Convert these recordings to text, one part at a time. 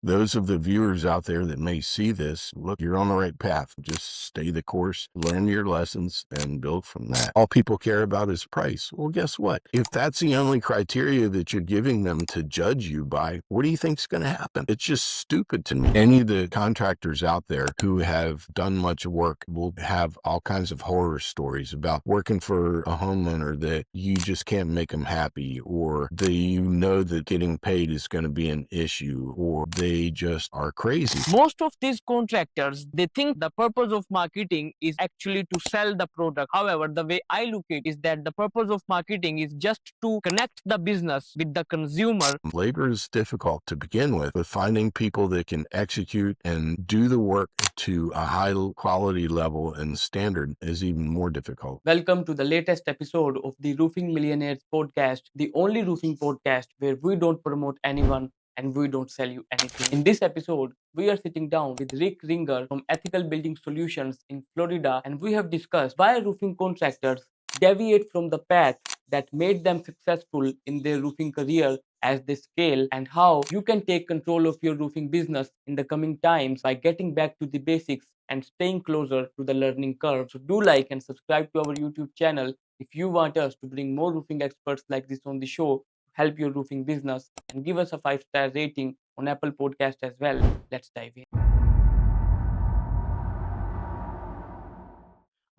those of the viewers out there that may see this, look, you're on the right path. Just stay the course, learn your lessons, and build from that. All people care about is price. Well, guess what? If that's the only criteria that you're giving them to judge you by, what do you think's going to happen? It's just stupid to me. Any of the contractors out there who have done much work will have all kinds of horror stories about working for a homeowner that you just can't make them happy, or that getting paid is going to be an issue, or they just are crazy. Most of these contractors, they think the purpose of marketing is actually to sell the product. However, the way I look at it is that the purpose of marketing is just to connect the business with the consumer. Labor is difficult to begin with, but finding people that can execute and do the work to a high quality level and standard is even more difficult. Welcome to the latest episode of the Roofing Millionaires podcast, the only roofing podcast where we don't promote anyone and we don't sell you anything. In this episode, we are sitting down with Rick Ringer from Ethical Building Solutions in Florida, and we have discussed why roofing contractors deviate from the path that made them successful in their roofing career as they scale, and how you can take control of your roofing business in the coming times by getting back to the basics and staying closer to the learning curve. So do like and subscribe to our YouTube channel if you want us to bring more roofing experts like this on the show to help your roofing business, and give us a 5-star rating on Apple Podcast as well. Let's dive in.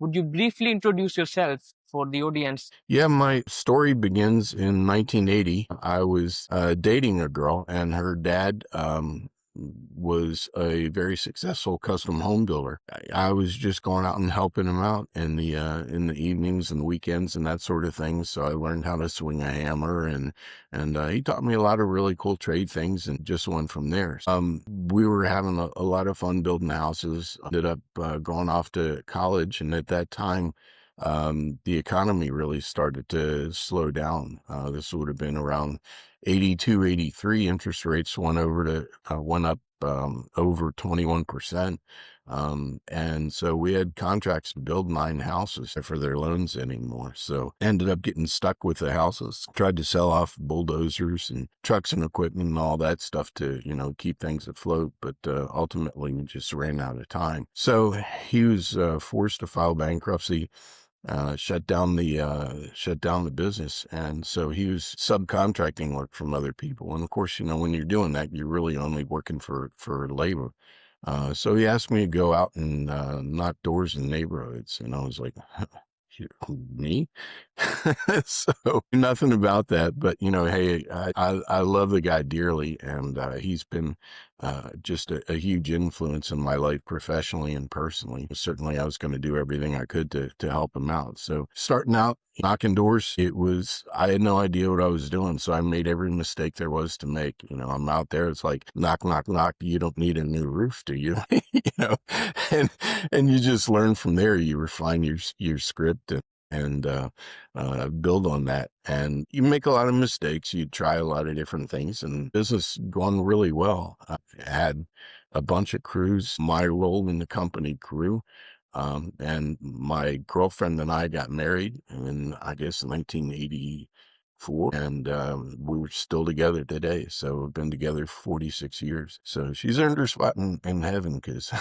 Would you briefly introduce yourself for the audience? Yeah, my story begins in 1980. I was dating a girl, and her dad was a very successful custom home builder. I was just going out and helping him out in the evenings and weekends and that sort of thing. So I learned how to swing a hammer, and he taught me a lot of really cool trade things, and just went from there. We were having a lot of fun building houses. Ended up going off to college, and at that time, the economy really started to slow down. This would have been around 82, 83. Interest rates went up over 21%. And so we had contracts to build 9 houses for their loans anymore. So ended up getting stuck with the houses, tried to sell off bulldozers and trucks and equipment and all that stuff to, keep things afloat. But ultimately we just ran out of time. So he was forced to file bankruptcy, shut down the business. And so he was subcontracting work from other people. And of course, when you're doing that, you're really only working for labor. So he asked me to go out and knock doors in neighborhoods. And I was like, me? So nothing about that, but hey, I love the guy dearly, and he's been just a huge influence in my life, professionally and personally. Certainly I was going to do everything I could to help him out. So starting out knocking doors, I had no idea what I was doing, so I made every mistake there was to make. I'm out there, it's like knock, knock, knock. You don't need a new roof, do you? And you just learn from there. You refine your script and build on that. And you make a lot of mistakes. You try a lot of different things, and business gone really well. I had a bunch of crews. My role in the company grew. And my girlfriend and I got married in, I guess, 1984, and we were still together today. So we've been together 46 years. So she's earned her spot in heaven, because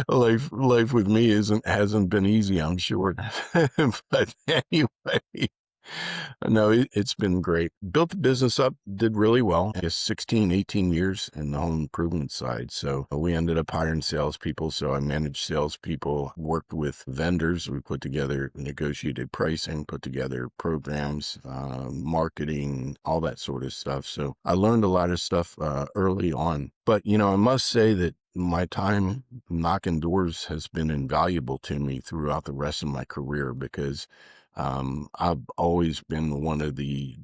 life with me hasn't been easy, I'm sure. But anyway. No, it's been great. Built the business up, did really well. I guess 16, 18 years in the home improvement side. So we ended up hiring salespeople. So I managed salespeople, worked with vendors. We put together negotiated pricing, put together programs, marketing, all that sort of stuff. So I learned a lot of stuff early on. But, I must say that my time knocking doors has been invaluable to me throughout the rest of my career, because I've always been one of the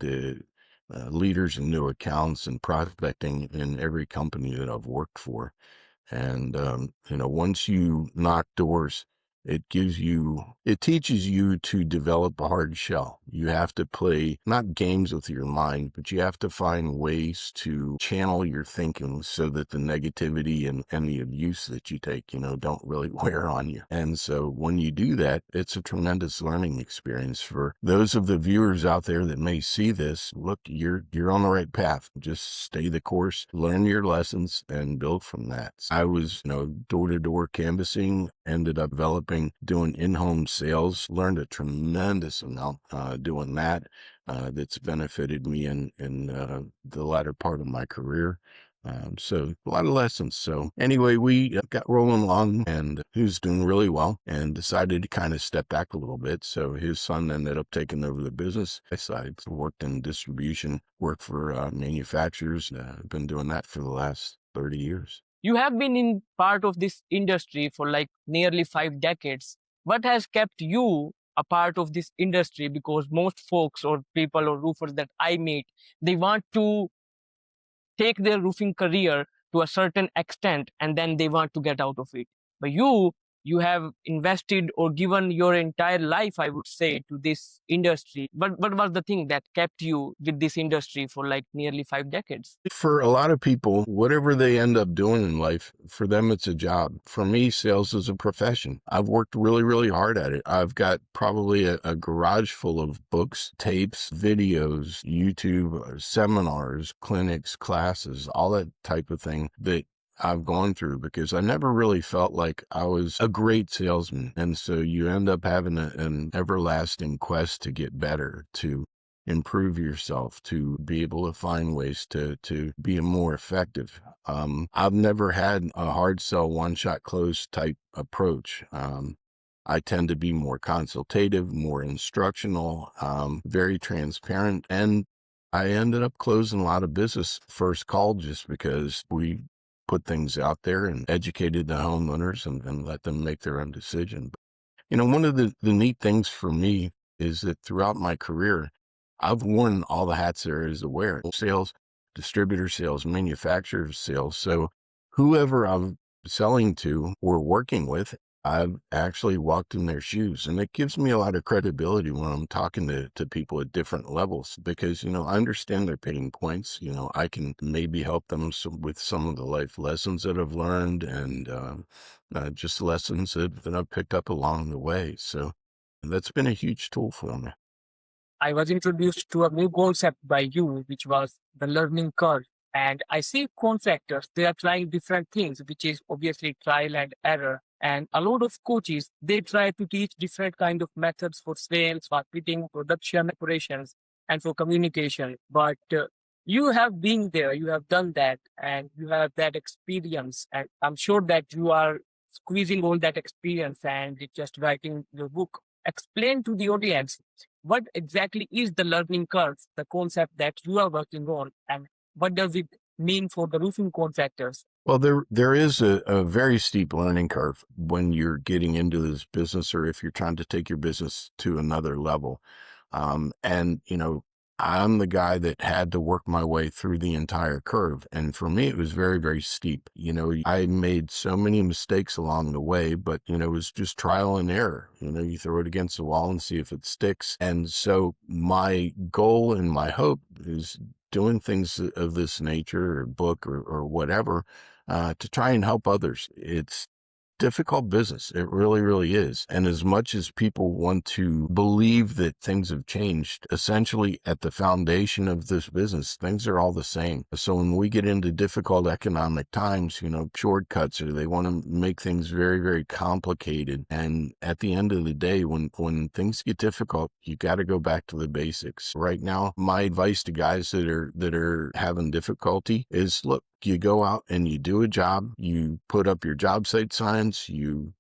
leaders in new accounts and prospecting in every company that I've worked for. And, once you knock doors, It teaches you to develop a hard shell. You have to play not games with your mind, but you have to find ways to channel your thinking so that the negativity and the abuse that you take, don't really wear on you. And so when you do that, it's a tremendous learning experience for those of the viewers out there that may see this. Look, you're on the right path. Just stay the course, learn your lessons, and build from that. I was, door-to-door canvassing, ended up doing in-home sales, learned a tremendous amount doing that. That's benefited me in the latter part of my career. So a lot of lessons. So anyway, we got rolling along, and he was doing really well and decided to kind of step back a little bit. So his son ended up taking over the business. I worked in distribution, worked for manufacturers. I've been doing that for the last 30 years. You have been in part of this industry for like nearly 5 decades. What has kept you a part of this industry? Because most folks or people or roofers that I meet, they want to take their roofing career to a certain extent and then they want to get out of it. But you have invested or given your entire life, I would say, to this industry. But what was the thing that kept you with this industry for like nearly 5 decades? For a lot of people, whatever they end up doing in life, for them, it's a job. For me, sales is a profession. I've worked really, really hard at it. I've got probably a garage full of books, tapes, videos, YouTube, seminars, clinics, classes, all that type of thing that I've gone through, because I never really felt like I was a great salesman. And so you end up having an everlasting quest to get better, to improve yourself, to be able to find ways to be more effective. I've never had a hard sell, one shot close type approach. I tend to be more consultative, more instructional, very transparent. And I ended up closing a lot of business first call just because we put things out there and educated the homeowners and let them make their own decision. One of the neat things for me is that throughout my career, I've worn all the hats there is to wear: sales, distributor sales, manufacturer sales. So whoever I'm selling to or working with, I've actually walked in their shoes. And it gives me a lot of credibility when I'm talking to people at different levels, because, I understand their pain points. I can maybe help them with some of the life lessons that I've learned, and just lessons that I've picked up along the way. So that's been a huge tool for me. I was introduced to a new concept by you, which was the learning curve. And I see contractors, they are trying different things, which is obviously trial and error. And a lot of coaches, they try to teach different kind of methods for sales, marketing, production operations, and for communication. But you have been there, you have done that, and you have that experience. And I'm sure that you are squeezing all that experience and just writing your book. Explain to the audience what exactly is the learning curve, the concept that you are working on, and what does it mean for the roofing contractors? Well, there is a very steep learning curve when you're getting into this business, or if you're trying to take your business to another level. And, I'm the guy that had to work my way through the entire curve. And for me, it was very, very steep. I made so many mistakes along the way, but, it was just trial and error. You throw it against the wall and see if it sticks. And so my goal and my hope is doing things of this nature, or book, or whatever, to try and help others. It's difficult business. It really, really is. And as much as people want to believe that things have changed, essentially at the foundation of this business, things are all the same. So when we get into difficult economic times, shortcuts, or they want to make things very, very complicated. And at the end of the day, when things get difficult, you got to go back to the basics. Right now, my advice to guys that are having difficulty is, look, you go out and you do a job, you put up your job site signs, you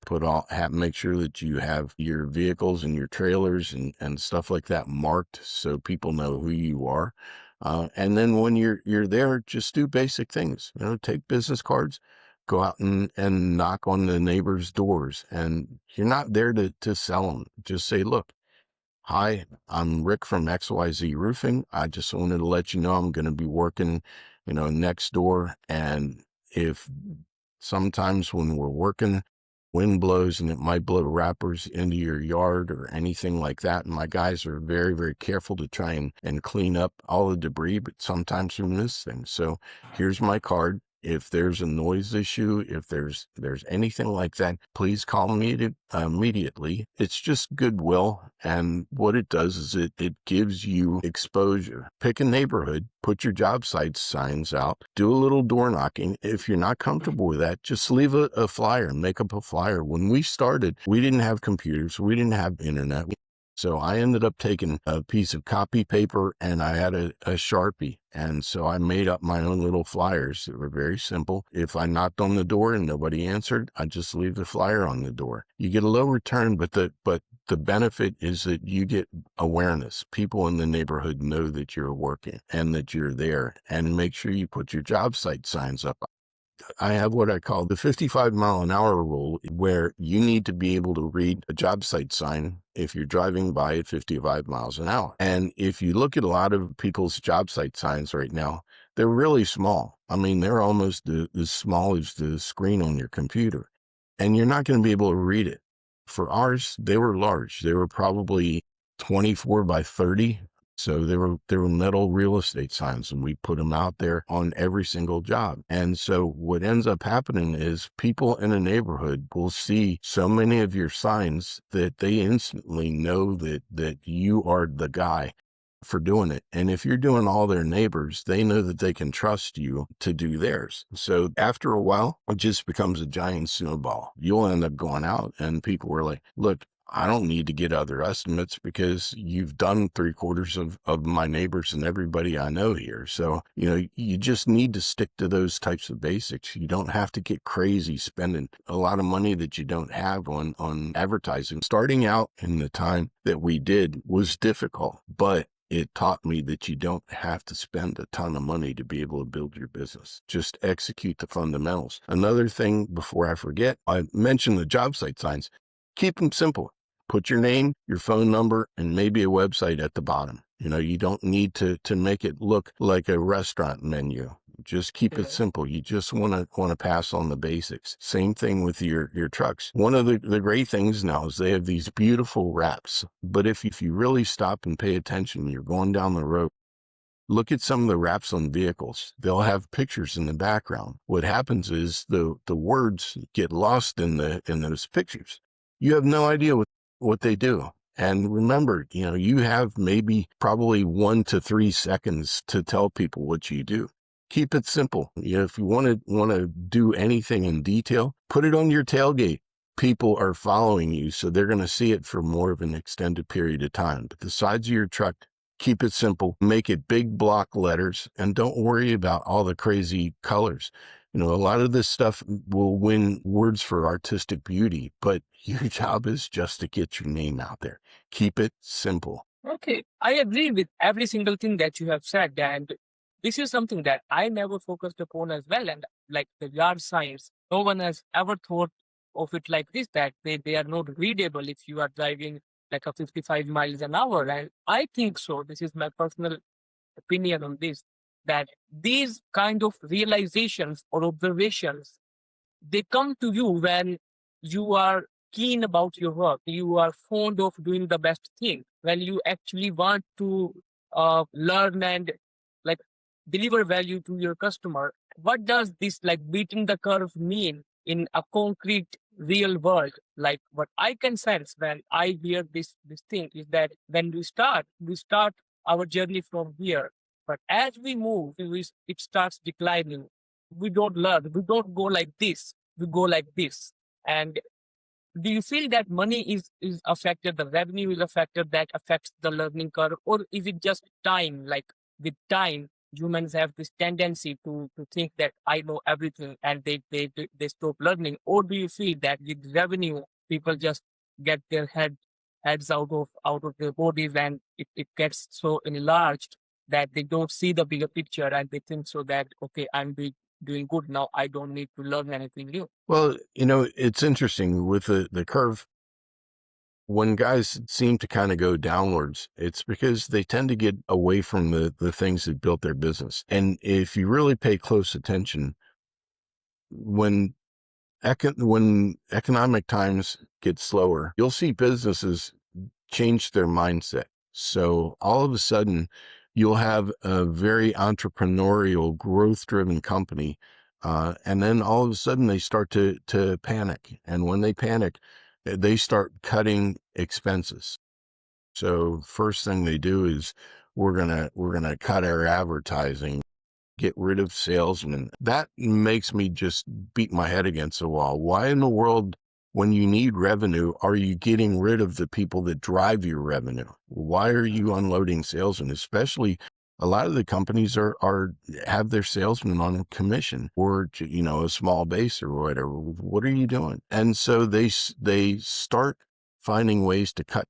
make sure that you have your vehicles and your trailers and stuff like that marked so people know who you are. And then when you're there, just do basic things. Take business cards, go out and knock on the neighbors' doors. And you're not there to sell them. Just say, look, hi, I'm Rick from XYZ Roofing. I just wanted to let you know I'm going to be working, next door. And if sometimes when we're working, wind blows and it might blow wrappers into your yard or anything like that. And my guys are very, very careful to try and clean up all the debris, but sometimes we miss things. So here's my card. If there's a noise issue, if there's anything like that, please call me immediately. It's just goodwill. And what it does is it gives you exposure. Pick a neighborhood, put your job site signs out, do a little door knocking. If you're not comfortable with that, just leave a flyer, make up a flyer. When we started, we didn't have computers. We didn't have internet. So I ended up taking a piece of copy paper and I had a Sharpie. And so I made up my own little flyers that were very simple. If I knocked on the door and nobody answered, I just leave the flyer on the door. You get a low return, but the benefit is that you get awareness. People in the neighborhood know that you're working and that you're there, and make sure you put your job site signs up. I have what I call the 55-mile-an-hour rule, where you need to be able to read a job site sign if you're driving by at 55 miles an hour. And if you look at a lot of people's job site signs right now, they're really small. I mean, they're almost as small as the screen on your computer, and you're not going to be able to read it. For ours, they were large. They were probably 24 by 30. So they were metal real estate signs, and we put them out there on every single job. And so what ends up happening is people in a neighborhood will see so many of your signs that they instantly know that you are the guy for doing it. And if you're doing all their neighbors, they know that they can trust you to do theirs. So after a while, it just becomes a giant snowball. You'll end up going out and people are like, look, I don't need to get other estimates because you've done 3/4 of my neighbors and everybody I know here. So, you just need to stick to those types of basics. You don't have to get crazy spending a lot of money that you don't have on advertising. Starting out in the time that we did was difficult, but it taught me that you don't have to spend a ton of money to be able to build your business. Just execute the fundamentals. Another thing before I forget, I mentioned the job site signs. Keep them simple. Put your name, your phone number, and maybe a website at the bottom. You don't need to make it look like a restaurant menu. Just keep it simple. You just want to pass on the basics. Same thing with your trucks. One of the great things now is they have these beautiful wraps. But if you really stop and pay attention, you're going down the road, look at some of the wraps on vehicles. They'll have pictures in the background. What happens is the words get lost in those pictures. You have no idea what they do. And remember, you have maybe probably 1 to 3 seconds to tell people what you do. Keep it simple. If you want to do anything in detail, put it on your tailgate. People are following you, so they're going to see it for more of an extended period of time. But the sides of your truck, keep it simple. Make it big block letters, and don't worry about all the crazy colors. A lot of this stuff will win words for artistic beauty, but your job is just to get your name out there. Keep it simple. Okay, I agree with every single thing that you have said, and this is something that I never focused upon as well. And like the yard signs, no one has ever thought of it like this, that they are not readable if you are driving like a 55 miles an hour. And I think so. This is my personal opinion on this, that these kind of realizations or observations, they come to you when you are keen about your work, you are fond of doing the best thing, when you actually want to learn and like deliver value to your customer. What does this like beating the curve mean in a concrete real world? Like what I can sense when I hear this thing is that when we start our journey from here, but as we move, it starts declining. We don't learn. We don't go like this. We go like this. And do you feel that money is affected, the revenue is affected, that affects the learning curve? Or is it just time? Like with time, humans have this tendency to think that I know everything and they stop learning. Or do you feel that with revenue, people just get their heads out of their bodies, and it gets so enlarged that they don't see the bigger picture and they think so that, okay, I'm doing good now, I don't need to learn anything new? Well, it's interesting with the curve. When guys seem to kind of go downwards, it's because they tend to get away from the things that built their business. And if you really pay close attention, when when economic times get slower, you'll see businesses change their mindset. So all of a sudden, you'll have a very entrepreneurial, growth-driven company, and then all of a sudden they start to panic. And when they panic, they start cutting expenses. So first thing they do is we're gonna cut our advertising, get rid of salesmen. That makes me just beat my head against the wall. Why in the world, when you need revenue, are you getting rid of the people that drive your revenue? Why are you unloading salesmen? Especially a lot of the companies have their salesmen on commission or, a small base or whatever. What are you doing? And so they start finding ways to cut.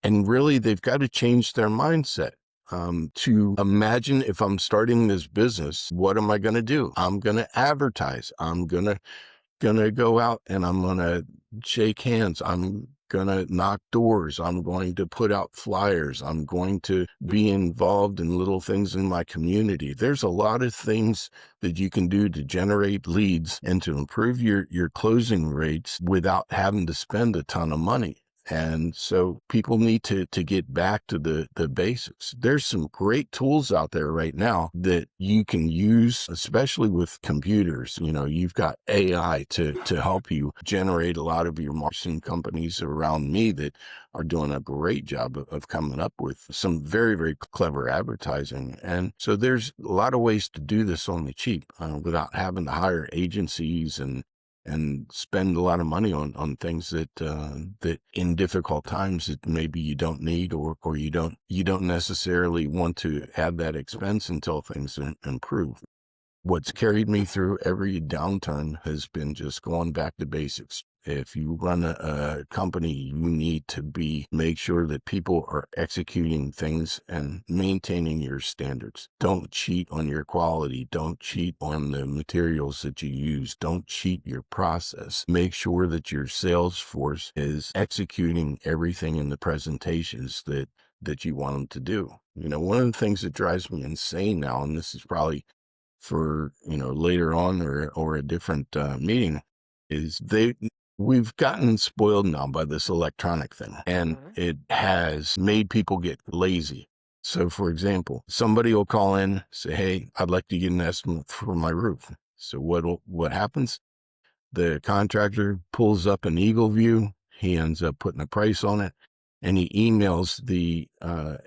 And really, they've got to change their mindset. To imagine, if I'm starting this business, what am I going to do? I'm going to advertise. I'm going to go out and I'm going to shake hands. I'm going to knock doors. I'm going to put out flyers. I'm going to be involved in little things in my community. There's a lot of things that you can do to generate leads and to improve your closing rates without having to spend a ton of money. And so people need to get back to the basics. There's some great tools out there right now that you can use, especially with computers. You've got AI to help you generate a lot of your marketing. Companies around me that are doing a great job of coming up with some very, very clever advertising. And so there's a lot of ways to do this on the cheap without having to hire agencies and spend a lot of money on things that in difficult times that maybe you don't need or you don't necessarily want to have that expense until things improve. What's carried me through every downturn has been just going back to basics. If you run a company, you need to make sure that people are executing things and maintaining your standards. Don't cheat on your quality. Don't cheat on the materials that you use. Don't cheat your process. Make sure that your sales force is executing everything in the presentations that you want them to do. One of the things that drives me insane now, and this is probably for later on or a different meeting, is we've gotten spoiled now by this electronic thing, and it has made people get lazy. So for example, somebody will call in, say, hey, I'd like to get an estimate for my roof. So what happens? The contractor pulls up an Eagle View, he ends up putting a price on it, and he emails the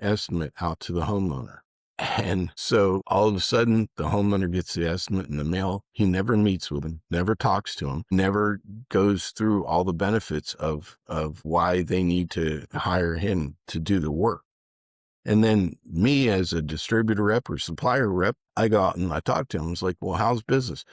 estimate out to the homeowner. And so all of a sudden, the homeowner gets the estimate in the mail. He never meets with him, never talks to him, never goes through all the benefits of why they need to hire him to do the work. And then me as a distributor rep or supplier rep, I go out and I talk to him. It's like, well, how's business?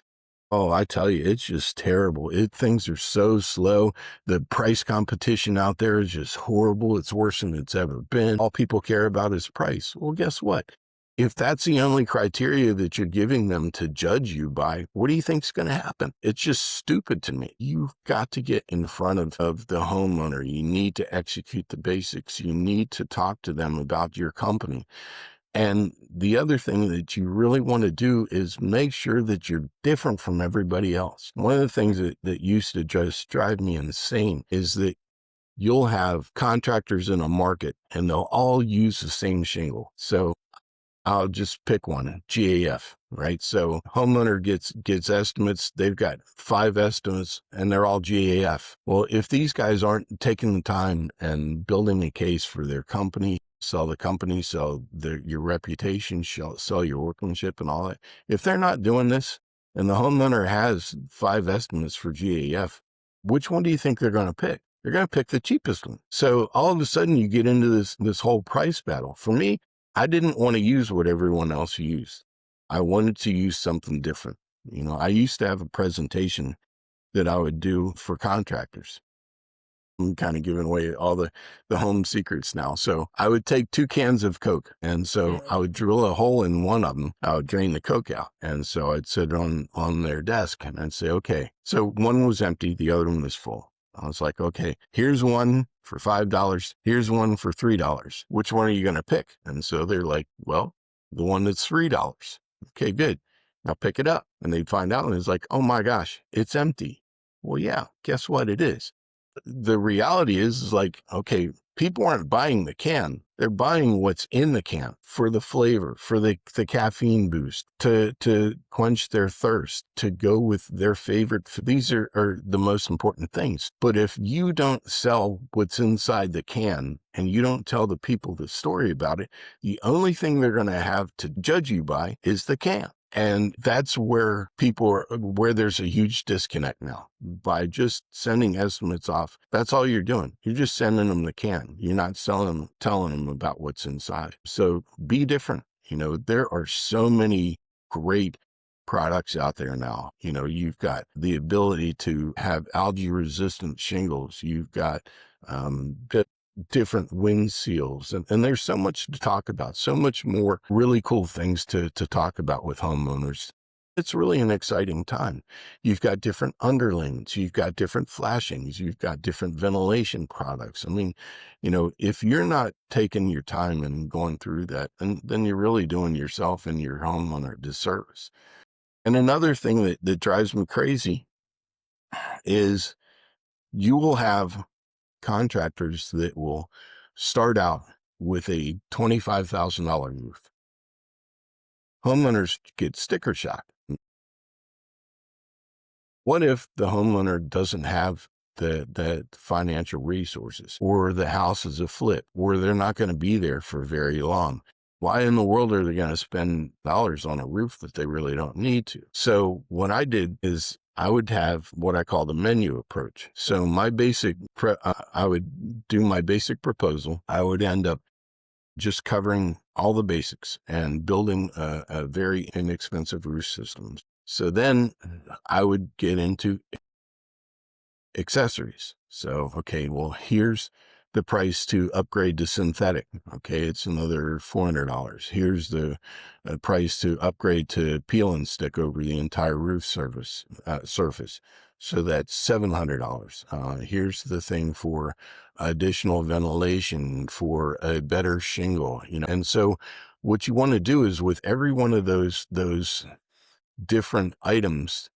Oh, I tell you, it's just terrible. Things are so slow. The price competition out there is just horrible. It's worse than it's ever been. All people care about is price. Well, guess what? If that's the only criteria that you're giving them to judge you by, what do you think's going to happen? It's just stupid to me. You've got to get in front of the homeowner. You need to execute the basics. You need to talk to them about your company. And the other thing that you really want to do is make sure that you're different from everybody else. One of the things that used to just drive me insane is that you'll have contractors in a market and they'll all use the same shingle. So I'll just pick one, GAF, right? So homeowner gets estimates. They've got 5 estimates and they're all GAF. Well, if these guys aren't taking the time and building a case for their company, sell the company, sell your reputation, sell your workmanship and all that. If they're not doing this and the homeowner has 5 estimates for GAF, which one do you think they're going to pick? They're going to pick the cheapest one. So all of a sudden you get into this whole price battle. For me, I didn't want to use what everyone else used. I wanted to use something different. I used to have a presentation that I would do for contractors. I'm kind of giving away all the home secrets now. So I would take 2 cans of Coke. And so I would drill a hole in one of them. I would drain the Coke out. And so I'd sit on their desk and I'd say, okay, so one was empty. The other one was full. I was like, okay, here's one for $5. Here's one for $3. Which one are you going to pick? And so they're like, well, the one that's $3. Okay, good. I'll pick it up. And they'd find out and it's like, oh my gosh, it's empty. Well, yeah, guess what it is? The reality is like, okay, people aren't buying the can. They're buying what's in the can for the flavor, for the caffeine boost, to quench their thirst, to go with their favorite. These are the most important things. But if you don't sell what's inside the can and you don't tell the people the story about it, the only thing they're going to have to judge you by is the can. And that's where where there's a huge disconnect now. By just sending estimates off, that's all you're doing. You're just sending them the can. You're not telling them about what's inside. So be different. There are so many great products out there now. You've got the ability to have algae resistant shingles. You've got different wind seals. And there's so much to talk about, so much more really cool things to talk about with homeowners. It's really an exciting time. You've got different underlays, you've got different flashings, you've got different ventilation products. I mean, if you're not taking your time and going through that, then you're really doing yourself and your homeowner a disservice. And another thing that drives me crazy is you will have contractors that will start out with a $25,000 roof. Homeowners get sticker shock. What if the homeowner doesn't have the financial resources, or the house is a flip, or they're not going to be there for very long? Why in the world are they going to spend dollars on a roof that they really don't need to? So what I did is I would have what I call the menu approach. So I would do my basic proposal. I would end up just covering all the basics and building a very inexpensive roof system. So then I would get into accessories. So, okay, well, here's the price to upgrade to synthetic. Okay, it's another $400. Here's the price to upgrade to peel and stick over the entire roof surface. So that's $700. Here's the thing for additional ventilation, for a better shingle. And so what you want to do is with every one of those different items,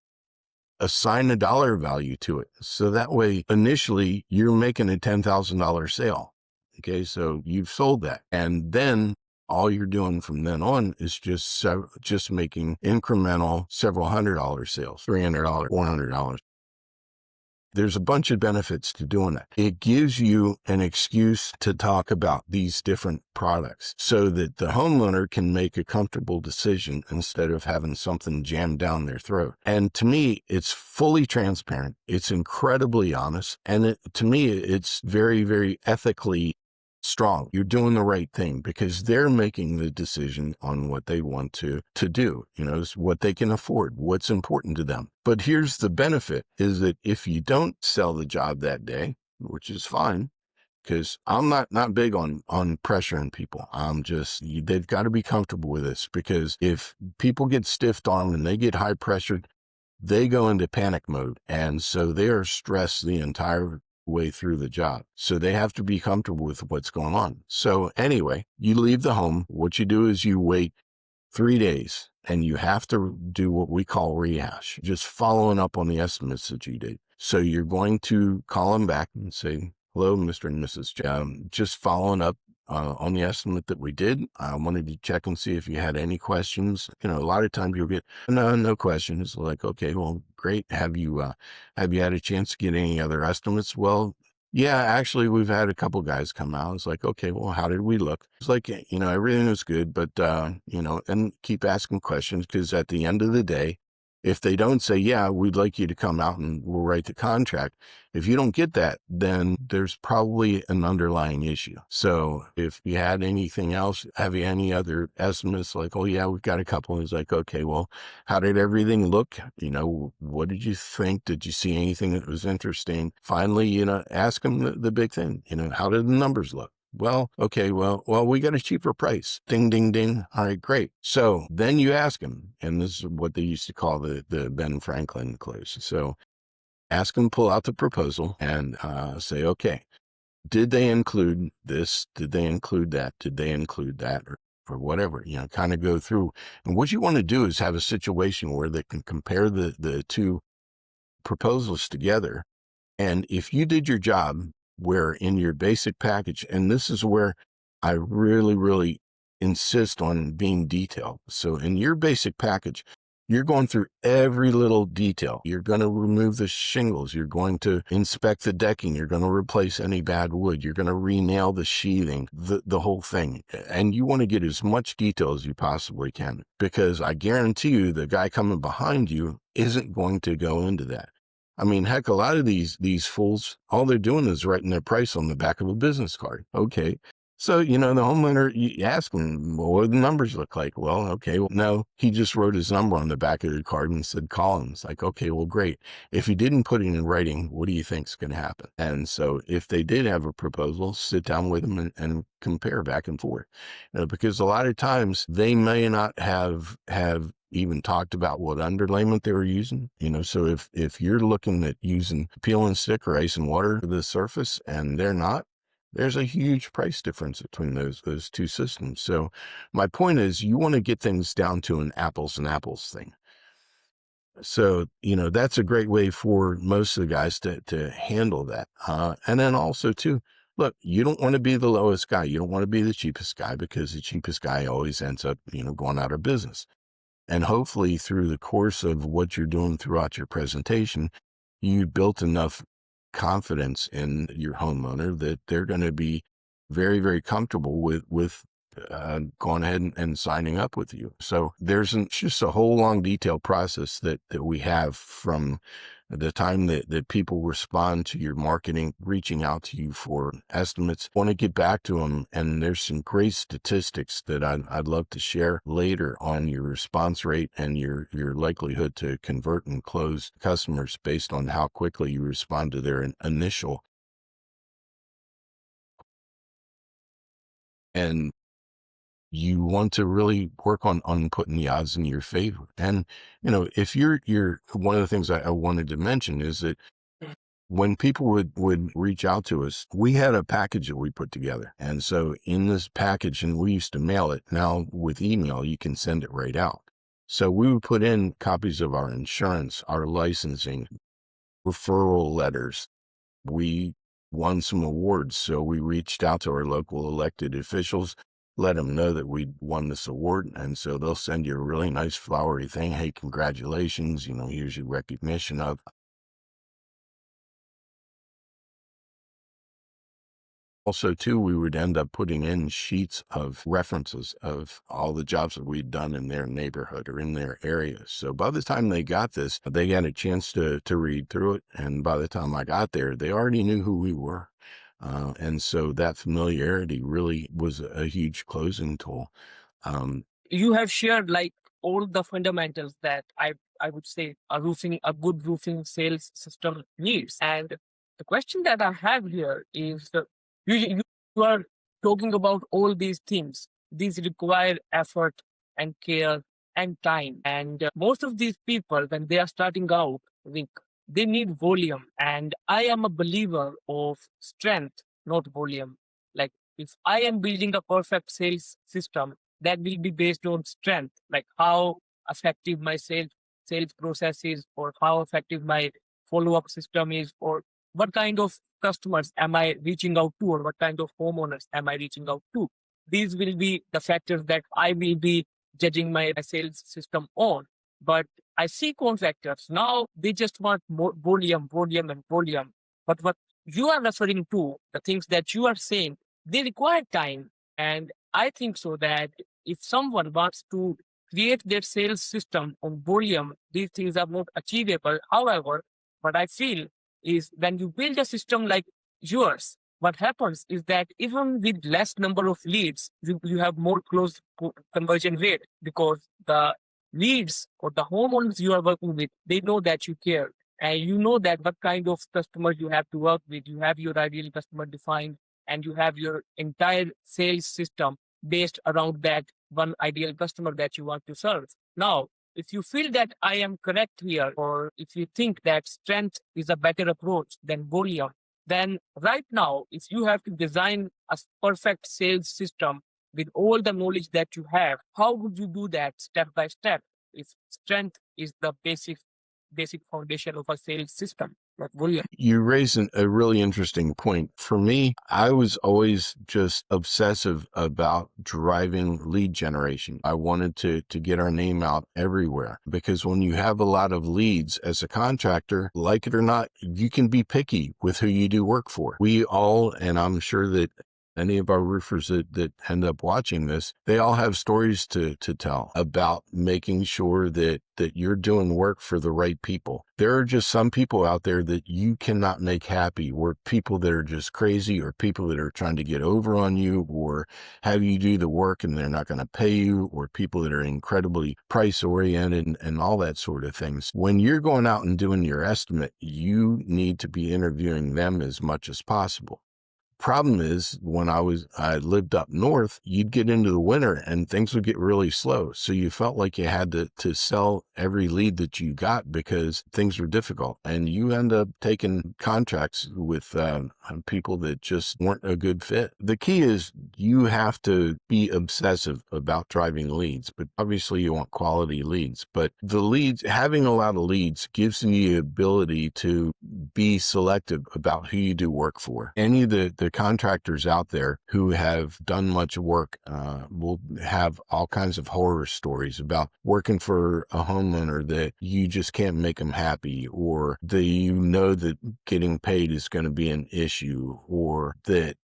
assign a dollar value to it. So that way, initially, you're making a $10,000 sale. Okay, so you've sold that. And then all you're doing from then on is just making incremental several $100 sales, $300, $400. There's a bunch of benefits to doing that. It gives you an excuse to talk about these different products so that the homeowner can make a comfortable decision instead of having something jammed down their throat. And to me, it's fully transparent. It's incredibly honest. And to me, it's very, very ethically strong. You're doing the right thing because they're making the decision on what they want to do, what they can afford, what's important to them. But here's the benefit is that if you don't sell the job that day, which is fine, because I'm not big on pressuring people. They've got to be comfortable with this, because if people get stiff-armed and they get high pressured, they go into panic mode. And so they are stressed the entire way through the job. So they have to be comfortable with what's going on. So anyway, you leave the home. What you do is you wait 3 days and you have to do what we call rehash, just following up on the estimates that you did. So you're going to call them back and say, hello, Mr. and Mrs. Just following up on the estimate that we did. I wanted to check and see if you had any questions. A lot of times you'll get, no questions. Like, okay, well, great. Have you had a chance to get any other estimates? Well, yeah, actually, we've had a couple guys come out. It's like, okay, well, how did we look? It's like, everything was good, but, and keep asking questions, because at the end of the day, if they don't say, yeah, we'd like you to come out and we'll write the contract, if you don't get that, then there's probably an underlying issue. So if you had anything else, have you any other estimates? Like, oh yeah, we've got a couple. It's like, okay, well, how did everything look? What did you think? Did you see anything that was interesting? Finally, ask them the big thing, how did the numbers look? Well, okay, well, we got a cheaper price. Ding, ding, ding. All right, great. So then you ask him, and this is what they used to call the Ben Franklin close. So ask him, pull out the proposal and say, okay, did they include this? Did they include that? Did they include that? or whatever, kind of go through. And what you want to do is have a situation where they can compare the two proposals together. And if you did your job where in your basic package, and this is where I really, really insist on being detailed. So in your basic package, you're going through every little detail. You're going to remove the shingles. You're going to inspect the decking. You're going to replace any bad wood. You're going to re-nail the sheathing, the whole thing. And you want to get as much detail as you possibly can, because I guarantee you the guy coming behind you isn't going to go into that. I mean, heck, a lot of these fools, all they're doing is writing their price on the back of a business card. Okay. So, the homeowner, you ask him, well, what do the numbers look like? Well, okay, well, no, he just wrote his number on the back of the card and said, call him. It's like, okay, well, great. If he didn't put it in writing, what do you think's going to happen? And so if they did have a proposal, sit down with them and compare back and forth, because a lot of times they may not have even talked about what underlayment they were using. So if you're looking at using peel and stick or ice and water to the surface and they're not, there's a huge price difference between those two systems. So my point is, you want to get things down to an apples and apples thing. So, that's a great way for most of the guys to handle that. And then also too, look, you don't want to be the lowest guy. You don't want to be the cheapest guy, because the cheapest guy always ends up, going out of business. And hopefully through the course of what you're doing throughout your presentation, you built enough confidence in your homeowner that they're going to be very, very comfortable with going ahead and signing up with you. So there's just a whole long detailed process that we have from the time that people respond to your marketing, reaching out to you for estimates, want to get back to them. And there's some great statistics that I'd love to share later on your response rate and your likelihood to convert and close customers based on how quickly you respond to their initial. And you want to really work on putting the odds in your favor. And, if you're one of the things I wanted to mention is that when people would reach out to us, we had a package that we put together. And so in this package, and we used to mail it. Now with email, you can send it right out. So we would put in copies of our insurance, our licensing, referral letters. We won some awards. So we reached out to our local elected officials, let them know that we won this award. And so they'll send you a really nice flowery thing. Hey, congratulations. Here's your recognition of. Also, too, we would end up putting in sheets of references of all the jobs that we'd done in their neighborhood or in their area. So by the time they got this, they got a chance to read through it. And by the time I got there, they already knew who we were. And so that familiarity really was a huge closing tool. You have shared like all the fundamentals that I would say a good roofing sales system needs. And the question that I have here is you are talking about all these things. These require effort and care and time. And most of these people, when they are starting out, Rick, they need volume. And I am a believer of strength, not volume. Like if I am building a perfect sales system, that will be based on strength, like how effective my sales process is, or how effective my follow-up system is, or what kind of customers am I reaching out to, or what kind of homeowners am I reaching out to. These will be the factors that I will be judging my sales system on. But I see contractors now, they just want more volume, and volume. But what you are referring to, the things that you are saying, they require time. And I think so that if someone wants to create their sales system on volume, these things are not achievable. However, what I feel is when you build a system like yours, what happens is that even with less number of leads, you have more close conversion rate, because the leads or the homeowners you are working with, they know that you care. And you know that what kind of customer you have to work with. You have your ideal customer defined, and you have your entire sales system based around that one ideal customer that you want to serve. Now, if you feel that I am correct here, or if you think that strength is a better approach than volume, then right now, if you have to design a perfect sales system, with all the knowledge that you have, how would you do that step by step if strength is the basic foundation of a sales system? Like William. You raise a really interesting point. For me, I was always just obsessive about driving lead generation. I wanted to get our name out everywhere, because when you have a lot of leads as a contractor, like it or not, you can be picky with who you do work for. We all, and I'm sure that any of our roofers that end up watching this, they all have stories to tell about making sure that you're doing work for the right people. There are just some people out there that you cannot make happy, or people that are just crazy, or people that are trying to get over on you or have you do the work and they're not going to pay you, or people that are incredibly price oriented and all that sort of things. When you're going out and doing your estimate, you need to be interviewing them as much as possible. Problem is, when I lived up north, you'd get into the winter and things would get really slow. So you felt like you had to sell every lead that you got because things were difficult. And you end up taking contracts with people that just weren't a good fit. The key is you have to be obsessive about driving leads, but obviously you want quality leads. But the leads, having a lot of leads gives you the ability to be selective about who you do work for. Any of the contractors out there who have done much work will have all kinds of horror stories about working for a homeowner that you just can't make them happy, or that you know that getting paid is going to be an issue, or that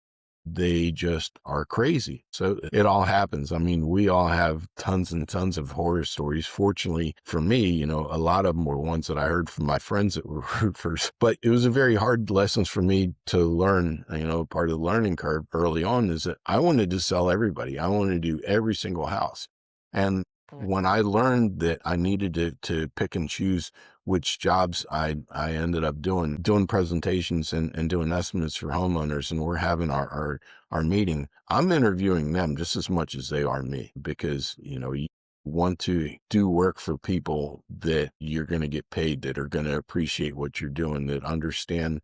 they just are crazy. So it all happens. I mean, we all have tons and tons of horror stories. Fortunately for me, a lot of them were ones that I heard from my friends that were roofers, but it was a very hard lessons for me to learn. Part of the learning curve early on is that I wanted to sell everybody. I wanted to do every single house. And when I learned that I needed to pick and choose which jobs I ended up doing presentations and doing estimates for homeowners, and we're having our meeting, I'm interviewing them just as much as they are me, because, you want to do work for people that you're going to get paid, that are going to appreciate what you're doing, that understand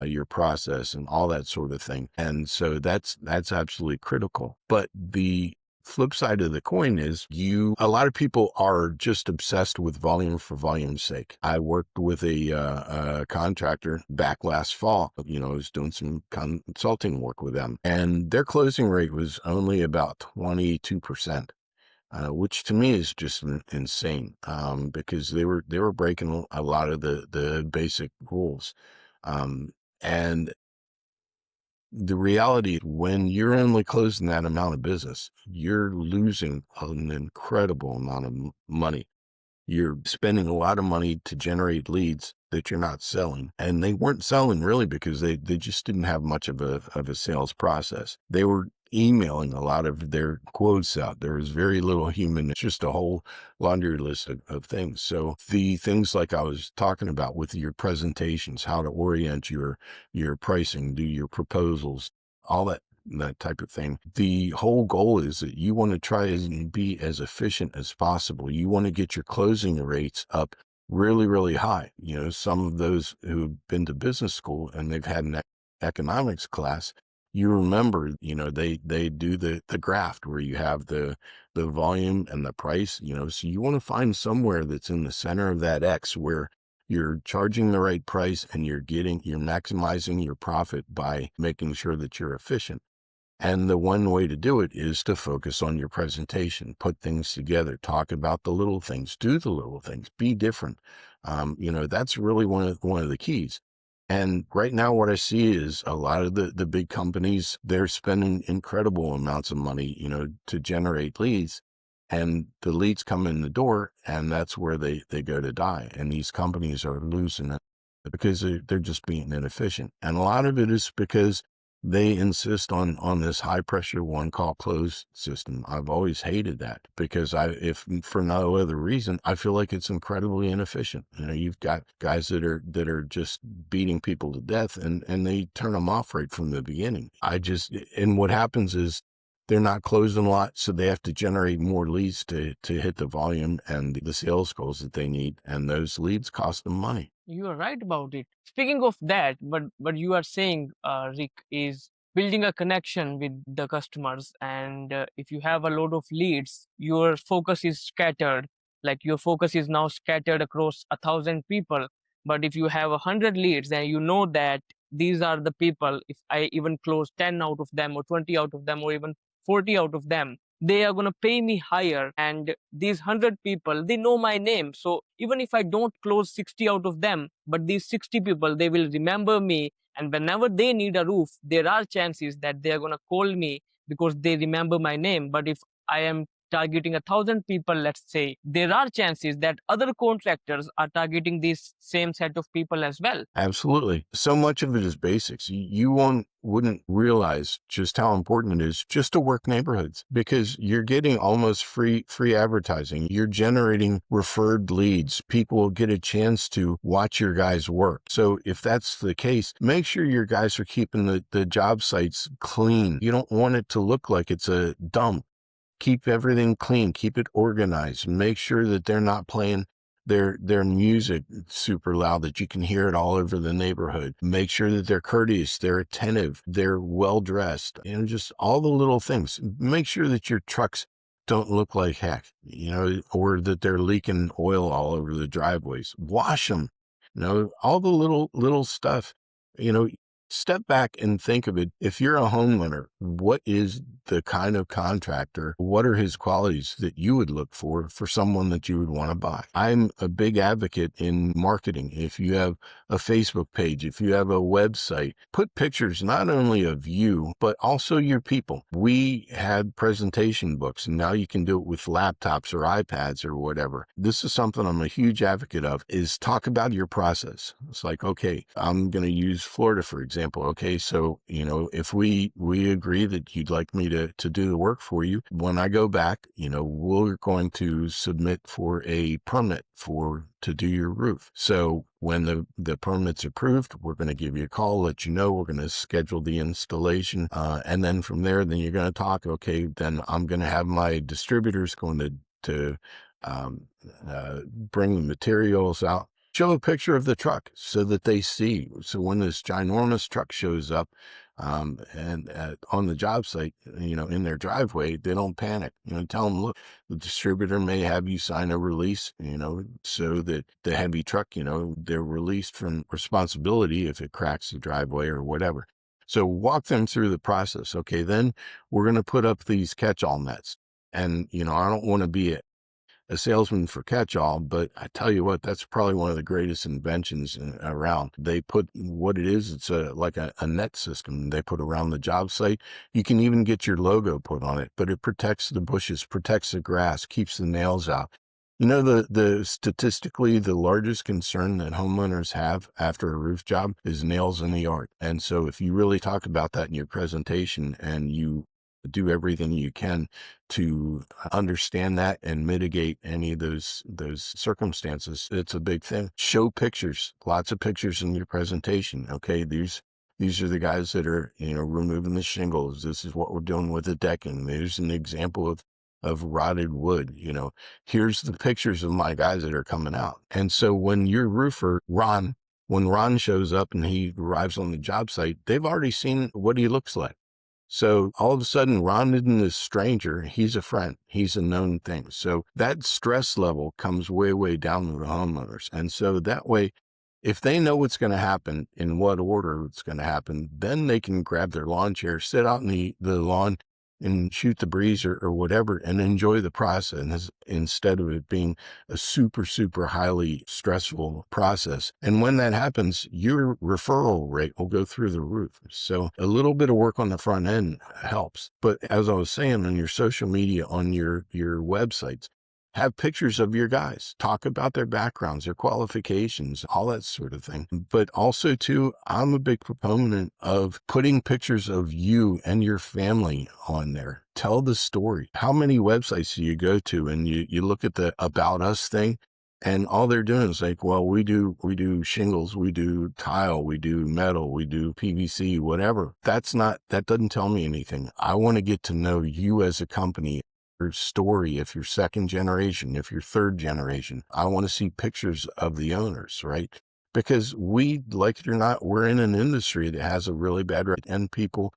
your process and all that sort of thing. And so that's absolutely critical. But the flip side of the coin is a lot of people are just obsessed with volume for volume's sake. I worked with a contractor back last fall. I was doing some consulting work with them, and their closing rate was only about 22%. Which to me is just insane, because they were breaking a lot of the basic rules. And the reality, when you're only closing that amount of business, you're losing an incredible amount of money. You're spending a lot of money to generate leads that you're not selling. And they weren't selling really because they just didn't have much of a sales process. They were emailing a lot of their quotes out. There was very little human. It's just a whole laundry list of things. So the things like I was talking about with your presentations, how to orient your pricing, do your proposals, all that type of thing. The whole goal is that you want to try and be as efficient as possible. You want to get your closing rates up really, really high. Some of those who've been to business school and they've had an economics class, you remember, they do the graph where you have the volume and the price, so you want to find somewhere that's in the center of that X, where you're charging the right price and you're maximizing your profit by making sure that you're efficient. And the one way to do it is to focus on your presentation, put things together, talk about the little things, do the little things, be different. That's really one of the keys. And right now, what I see is a lot of the big companies, they're spending incredible amounts of money, to generate leads. And the leads come in the door, and that's where they go to die. And these companies are losing it because they're just being inefficient. And a lot of it is because they insist on this high pressure one call close system. I've always hated that, because if for no other reason, I feel like it's incredibly inefficient. You've got guys that are just beating people to death, and they turn them off right from the beginning. And what happens is they're not closing a lot, so they have to generate more leads to hit the volume and the sales goals that they need, and those leads cost them money. You are right about it. Speaking of that, but you are saying, Rick, is building a connection with the customers. And if you have a load of leads, your focus is scattered. Like your focus is now scattered across 1,000 people. But if you have 100 leads, and you know that these are the people, if I even close 10 out of them, or 20 out of them, or even 40 out of them, they are going to pay me higher. And these 100 people, they know my name. So even if I don't close 60 out of them, but these 60 people, they will remember me. And whenever they need a roof, there are chances that they are going to call me because they remember my name. But if I am targeting 1,000 people, let's say, there are chances that other contractors are targeting this same set of people as well. Absolutely. So much of it is basics. You wouldn't realize just how important it is just to work neighborhoods, because you're getting almost free advertising. You're generating referred leads. People will get a chance to watch your guys work. So if that's the case, make sure your guys are keeping the job sites clean. You don't want it to look like it's a dump. Keep everything clean, keep it organized, make sure that they're not playing their music super loud, that you can hear it all over the neighborhood. Make sure that they're courteous, they're attentive, they're well dressed, just all the little things. Make sure that your trucks don't look like heck, or that they're leaking oil all over the driveways. Wash them, all the little stuff. Step back and think of it. If you're a homeowner, what is the kind of contractor? What are his qualities that you would look for someone that you would want to buy? I'm a big advocate in marketing. If you have a Facebook page, if you have a website, put pictures not only of you, but also your people. We had presentation books, and now you can do it with laptops or iPads or whatever. This is something I'm a huge advocate of, is talk about your process. It's like, okay, I'm going to use Florida, for example. Okay, so, if we agree that you'd like me to do the work for you, when I go back, we're going to submit for a permit to do your roof. So when the permit's approved, we're going to give you a call, let you know, we're going to schedule the installation. And then from there, then you're going to talk, okay, then I'm going to have my distributors going to bring the materials out. Show a picture of the truck so that they see. So when this ginormous truck shows up and on the job site, in their driveway, they don't panic. Tell them, look, the distributor may have you sign a release, so that the heavy truck, they're released from responsibility if it cracks the driveway or whatever. So walk them through the process. Okay, then we're going to put up these catch-all nets. And, I don't want to be a salesman for catch-all, but I tell you what, that's probably one of the greatest inventions around. They put what it is, it's like a net system they put around the job site. You can even get your logo put on it, but it protects the bushes, protects the grass, keeps the nails out. The statistically, the largest concern that homeowners have after a roof job is nails in the yard. And so if you really talk about that in your presentation and you do everything you can to understand that and mitigate any of those circumstances, it's a big thing. Show pictures, lots of pictures in your presentation. Okay, these are the guys that are, removing the shingles. This is what we're doing with the decking. There's an example of rotted wood. Here's the pictures of my guys that are coming out. And so when your roofer, when Ron shows up and he arrives on the job site, they've already seen what he looks like. So all of a sudden, Ron isn't a stranger. He's a friend. He's a known thing. So that stress level comes way, way down with the homeowners. And so that way, if they know what's going to happen, in what order it's going to happen, then they can grab their lawn chair, sit out in the lawn and shoot the breeze or whatever and enjoy the process instead of it being a super, super highly stressful process. And when that happens, your referral rate will go through the roof. So a little bit of work on the front end helps. But as I was saying, on your social media, on your websites, have pictures of your guys, talk about their backgrounds, their qualifications, all that sort of thing. But also too, I'm a big proponent of putting pictures of you and your family on there. Tell the story. How many websites do you go to and you look at the About Us thing, and all they're doing is like, well, we do shingles, we do tile, we do metal, we do PVC, whatever. That doesn't tell me anything. I want to get to know you as a company, your story, if you're second generation, if you're third generation. I want to see pictures of the owners, right? Because we, like it or not, we're in an industry that has a really bad rate, and people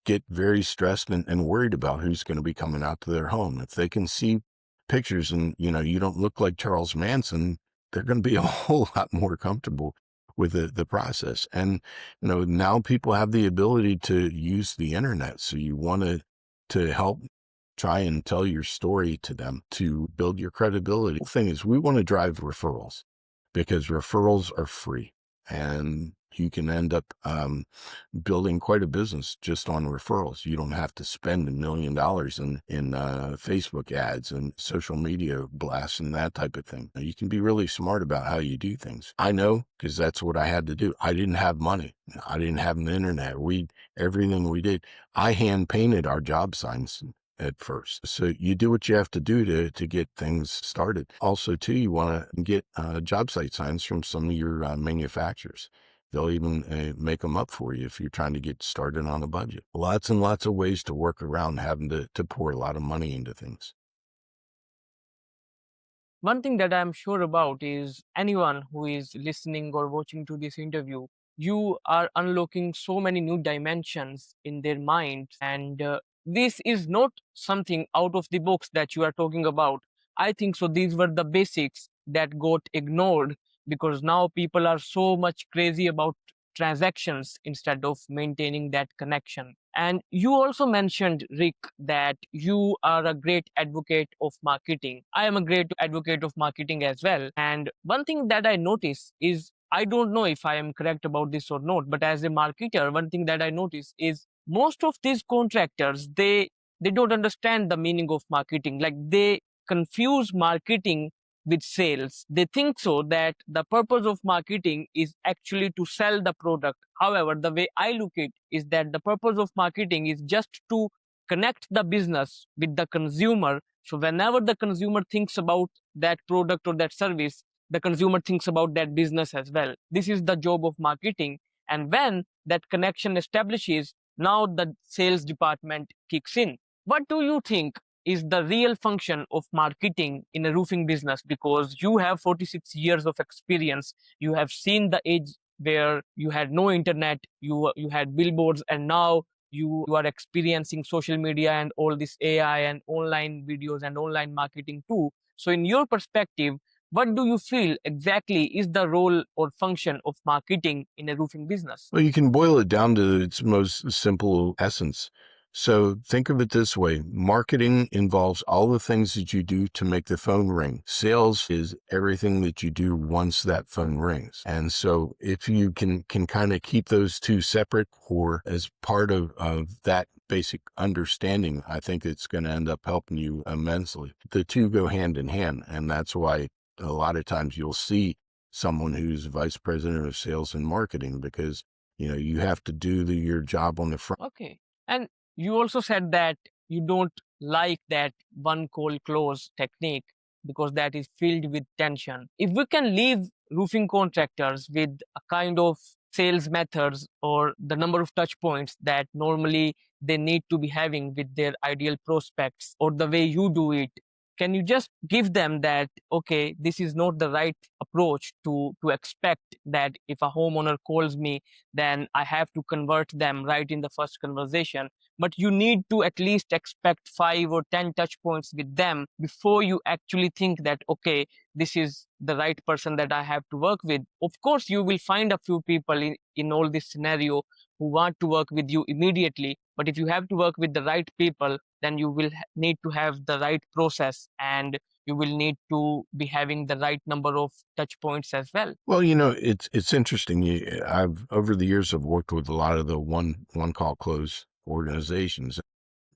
get very stressed and worried about who's going to be coming out to their home. If they can see pictures and, you don't look like Charles Manson, they're going to be a whole lot more comfortable with the process. And, now people have the ability to use the internet. So you want to help try and tell your story to them to build your credibility. The thing is, we want to drive referrals because referrals are free, and you can end up building quite a business just on referrals. You don't have to spend $1 million in Facebook ads and social media blasts and that type of thing. You can be really smart about how you do things. I know, because that's what I had to do. I didn't have money. I didn't have the internet. Everything we did, I hand painted our job signs at first. So you do what you have to do to get things started. Also, too, you want to get job site signs from some of your manufacturers. They'll even make them up for you if you're trying to get started on a budget. Lots and lots of ways to work around having to pour a lot of money into things. One thing that I'm sure about is anyone who is listening or watching to this interview, you are unlocking so many new dimensions in their mind. And this is not something out of the box that you are talking about. I think so. These were the basics that got ignored because now people are so much crazy about transactions instead of maintaining that connection. And you also mentioned, Rick, that you are a great advocate of marketing. I am a great advocate of marketing as well. And one thing that I notice is, I don't know if I am correct about this or not, but as a marketer, one thing that I notice is most of these contractors, they don't understand the meaning of marketing. Like they confuse marketing with sales. They think so that the purpose of marketing is actually to sell the product. However, the way I look at it is that the purpose of marketing is just to connect the business with the consumer. So whenever the consumer thinks about that product or that service, the consumer thinks about that business as well. This is the job of marketing. And when that connection establishes, now the sales department kicks in. What do you think is the real function of marketing in a roofing business? Because you have 46 years of experience. You have seen the age where you had no internet, you had billboards, and now you are experiencing social media and all this AI and online videos and online marketing too. So in your perspective, what do you feel exactly is the role or function of marketing in a roofing business? Well, you can boil it down to its most simple essence. So think of it this way. Marketing involves all the things that you do to make the phone ring. Sales is everything that you do once that phone rings. And so if you can kind of keep those two separate or as part of that basic understanding, I think it's going to end up helping you immensely. The two go hand in hand. And that's why a lot of times you'll see someone who's vice president of sales and marketing, because you have to do your job on the front. Okay. And you also said that you don't like that one call close technique because that is filled with tension. If we can leave roofing contractors with a kind of sales methods or the number of touch points that normally they need to be having with their ideal prospects, or the way you do it, can you just give them that, okay, this is not the right approach to expect that if a homeowner calls me, then I have to convert them right in the first conversation. But you need to at least expect 5 or 10 touch points with them before you actually think that, okay, this is the right person that I have to work with. Of course, you will find a few people in all this scenario who want to work with you immediately. But if you have to work with the right people, then you will need to have the right process, and you will need to be having the right number of touch points as well. Well, it's interesting. I've over the years have worked with a lot of the one call close organizations.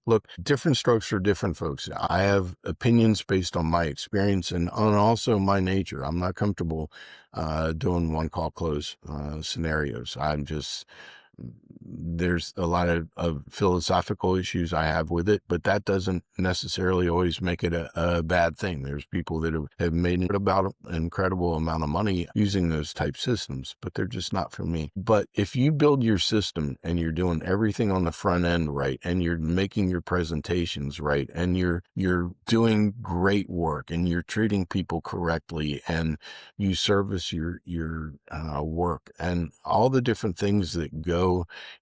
Look, different strokes for different folks. I have opinions based on my experience and on also my nature. I'm not comfortable doing one call close scenarios. There's a lot of philosophical issues I have with it, but that doesn't necessarily always make it a bad thing. There's people that have made about an incredible amount of money using those type systems, but they're just not for me. But if you build your system and you're doing everything on the front end right, and you're making your presentations right, and you're doing great work, and you're treating people correctly, and you service your work, and all the different things that go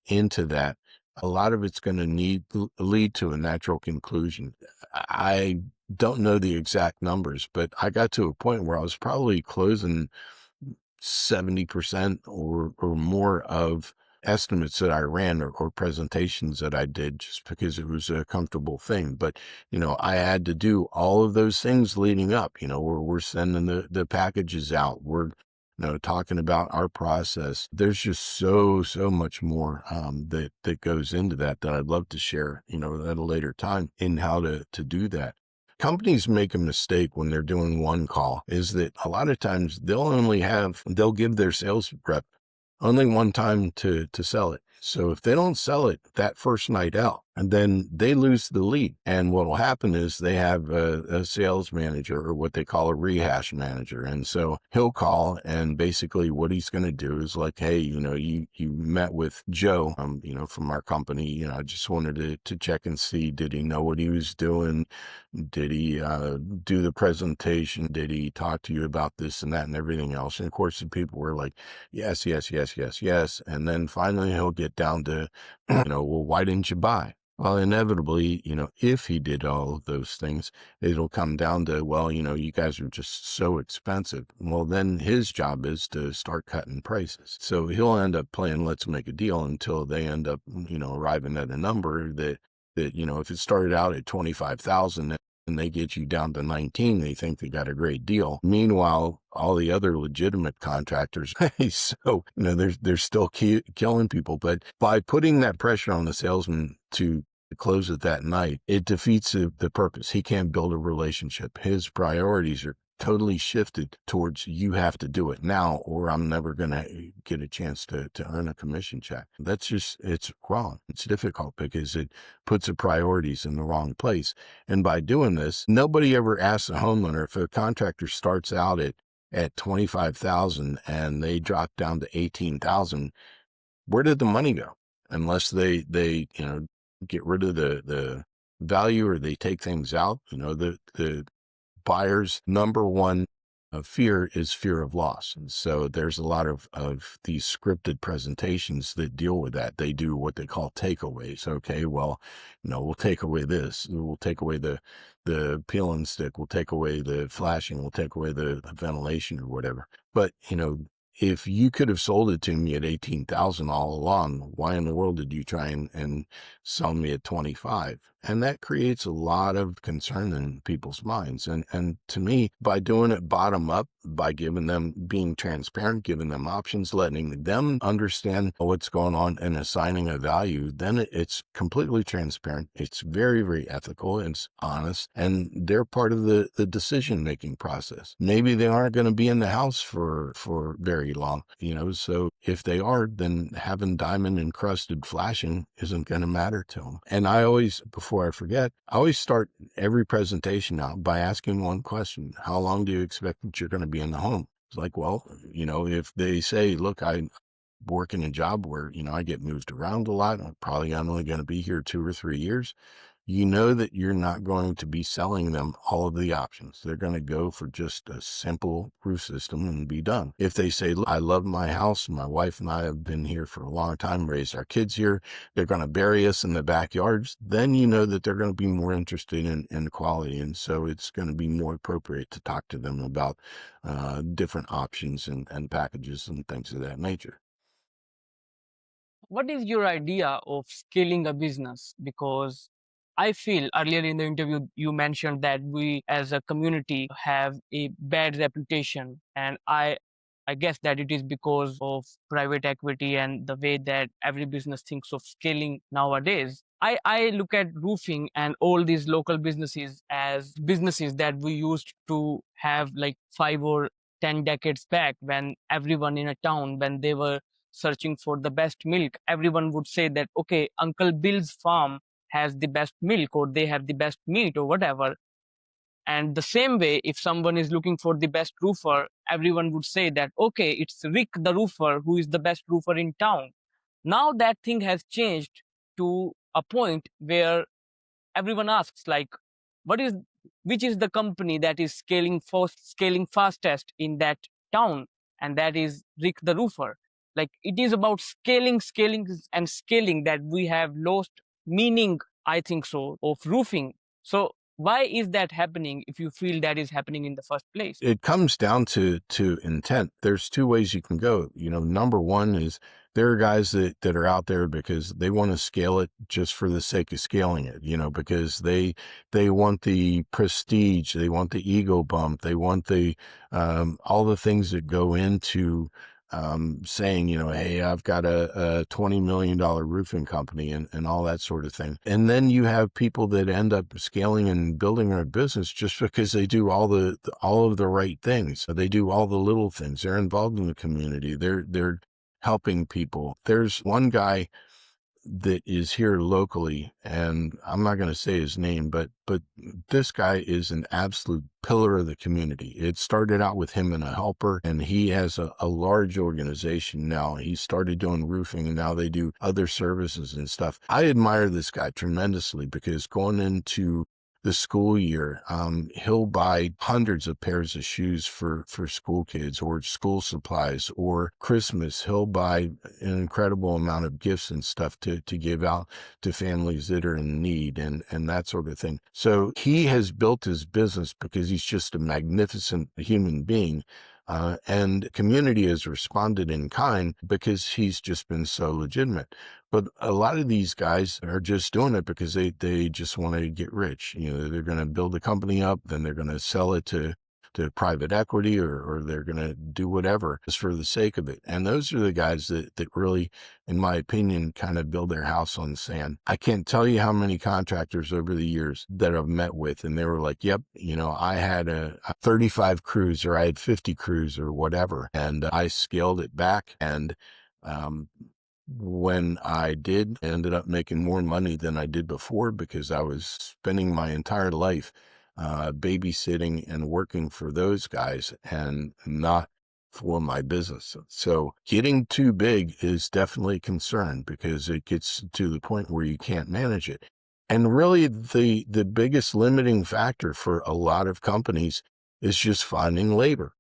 into that, a lot of it's going to lead to a natural conclusion. I don't know the exact numbers, but I got to a point where I was probably closing 70% or more of estimates that I ran or presentations that I did just because it was a comfortable thing. But, I had to do all of those things leading up, we're sending the packages out. We're, talking about our process. There's just so much more that goes into that I'd love to share, at a later time in how to do that. Companies make a mistake when they're doing one call is that a lot of times they'll give their sales rep only one time to sell it. So if they don't sell it that first night out, and then they lose the lead. And what will happen is they have a sales manager or what they call a rehash manager. And so he'll call, and basically what he's going to do is like, hey, you met with Joe, from our company. I just wanted to check and see, did he know what he was doing? Did he do the presentation? Did he talk to you about this and that and everything else? And of course, the people were like, yes, yes, yes, yes, yes. And then finally he'll get down to, well, why didn't you buy? Well, inevitably, if he did all of those things, it'll come down to, well, you guys are just so expensive. Well, then his job is to start cutting prices. So he'll end up playing let's make a deal until they end up, arriving at a number that, if it started out at 25,000 and they get you down to 19, they think they got a great deal. Meanwhile, all the other legitimate contractors, so, they're still killing people. But by putting that pressure on the salesman to close it that night, it defeats the purpose. He can't build a relationship. His priorities are totally shifted towards you have to do it now or I'm never going to get a chance to earn a commission check. It's wrong. It's difficult because it puts the priorities in the wrong place. And by doing this, nobody ever asks a homeowner if a contractor starts out at 25,000 and they drop down to 18,000, where did the money go? Unless they get rid of the value or they take things out, the buyer's number one fear is fear of loss. And so there's a lot of these scripted presentations that deal with that. They do what they call takeaways. Okay, well, we'll take away this. We'll take away the peel and stick. We'll take away the flashing. We'll take away the ventilation or whatever. But, if you could have sold it to me at 18,000 all along, why in the world did you try and sell me at 25? And that creates a lot of concern in people's minds. And to me, by doing it bottom up, by being transparent, giving them options, letting them understand what's going on and assigning a value, then it's completely transparent. It's very, very ethical. It's honest. And they're part of the decision-making process. Maybe they aren't going to be in the house for very long, so if they are, then having diamond encrusted flashing isn't going to matter to them. And I always, before I forget, I always start every presentation out by asking one question: how long do you expect that you're going to be in the home? It's like, well, if they say, look, I work in a job where, I get moved around a lot, I'm probably only going to be here 2 or 3 years. That you're not going to be selling them all of the options. They're going to go for just a simple roof system and be done. If they say, look, I love my house, my wife and I have been here for a long time, raised our kids here, they're going to bury us in the backyards, then that they're going to be more interested in the quality. And so it's going to be more appropriate to talk to them about different options and packages and things of that nature. What is your idea of scaling a business? Because I feel earlier in the interview, you mentioned that we as a community have a bad reputation. And I guess that it is because of private equity and the way that every business thinks of scaling nowadays. I look at roofing and all these local businesses as businesses that we used to have like 5 or 10 decades back, when everyone in a town, when they were searching for the best milk, everyone would say that, okay, Uncle Bill's farm has the best milk, or they have the best meat, or whatever. And the same way, if someone is looking for the best roofer, everyone would say that, okay, it's Rick the roofer who is the best roofer in town. Now that thing has changed to a point where everyone asks, like, what is which is the company that is scaling fastest in that town? And that is Rick the roofer. Like it is about and scaling that we have lost meaning, I think so, of roofing. So why is that happening if you feel that is happening in the first place? It comes down to intent. There's two ways you can go. Number one is there are guys that are out there because they want to scale it just for the sake of scaling it, because they want the prestige, they want the ego bump, they want the all the things that go into saying, hey, I've got a $20 million roofing company and all that sort of thing. And then you have people that end up scaling and building their business just because they do all of the right things. They do all the little things. They're involved in the community. They're helping people. There's one guy that is here locally, and I'm not going to say his name, but this guy is an absolute pillar of the community. It started out with him and a helper, and he has a large organization now. He started doing roofing, and now they do other services and stuff. I admire this guy tremendously because going into the school year, he'll buy hundreds of pairs of shoes for school kids or school supplies, or Christmas. He'll buy an incredible amount of gifts and stuff to give out to families that are in need and that sort of thing. So he has built his business because he's just a magnificent human being. And community has responded in kind because he's just been so legitimate. But a lot of these guys are just doing it because they just want to get rich. They're going to build a company up, then they're going to sell it to private equity, or they're going to do whatever just for the sake of it. And those are the guys that really, in my opinion, kind of build their house on sand. I can't tell you how many contractors over the years that I've met with, and they were like, yep, I had a 35 crews, or I had 50 crews or whatever, and I scaled it back. And when I did, I ended up making more money than I did before because I was spending my entire life babysitting and working for those guys and not for my business. So getting too big is definitely a concern because it gets to the point where you can't manage it. And really the biggest limiting factor for a lot of companies is just finding labor.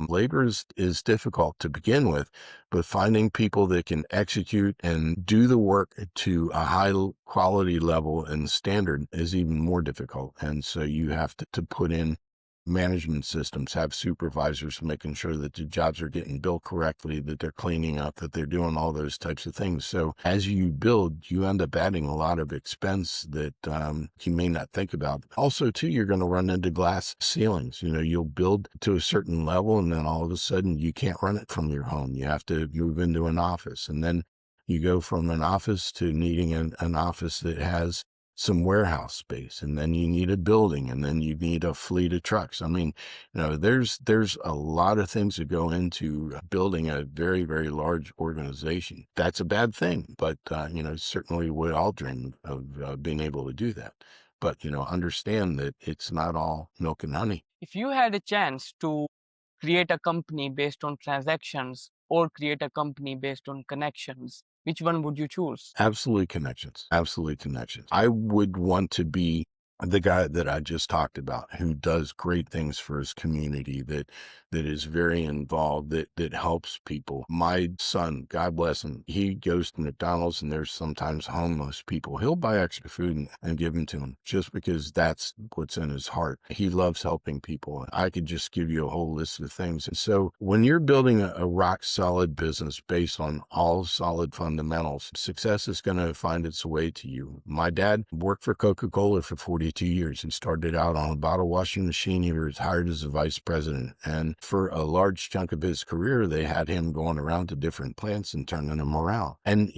Labor is difficult to begin with, but finding people that can execute and do the work to a high quality level and standard is even more difficult. And so you have to put in management systems, have supervisors making sure that the jobs are getting built correctly, that they're cleaning up, that they're doing all those types of things. So as you build, you end up adding a lot of expense that you may not think about. Also, too, you're going to run into glass ceilings. You'll build to a certain level, and then all of a sudden you can't run it from your home. You have to move into an office, and then you go from an office to needing an office that has some warehouse space, and then you need a building, and then you need a fleet of trucks. I mean, there's a lot of things that go into building a very, very large organization. That's a bad thing, but certainly we all dream of being able to do that. But understand that it's not all milk and honey. If you had a chance to create a company based on transactions or create a company based on connections, which one would you choose? Absolutely connections. Absolutely connections. I would want to be the guy that I just talked about, who does great things for his community, that is very involved, that helps people. My son, God bless him, he goes to McDonald's and there's sometimes homeless people. He'll buy extra food and give them to them just because that's what's in his heart. He loves helping people. I could just give you a whole list of things. And so when you're building a rock solid business based on all solid fundamentals, success is going to find its way to you. My dad worked for Coca-Cola for 42 years. He started out on a bottle washing machine. He was hired as a vice president. And for a large chunk of his career, they had him going around to different plants and turning them around. And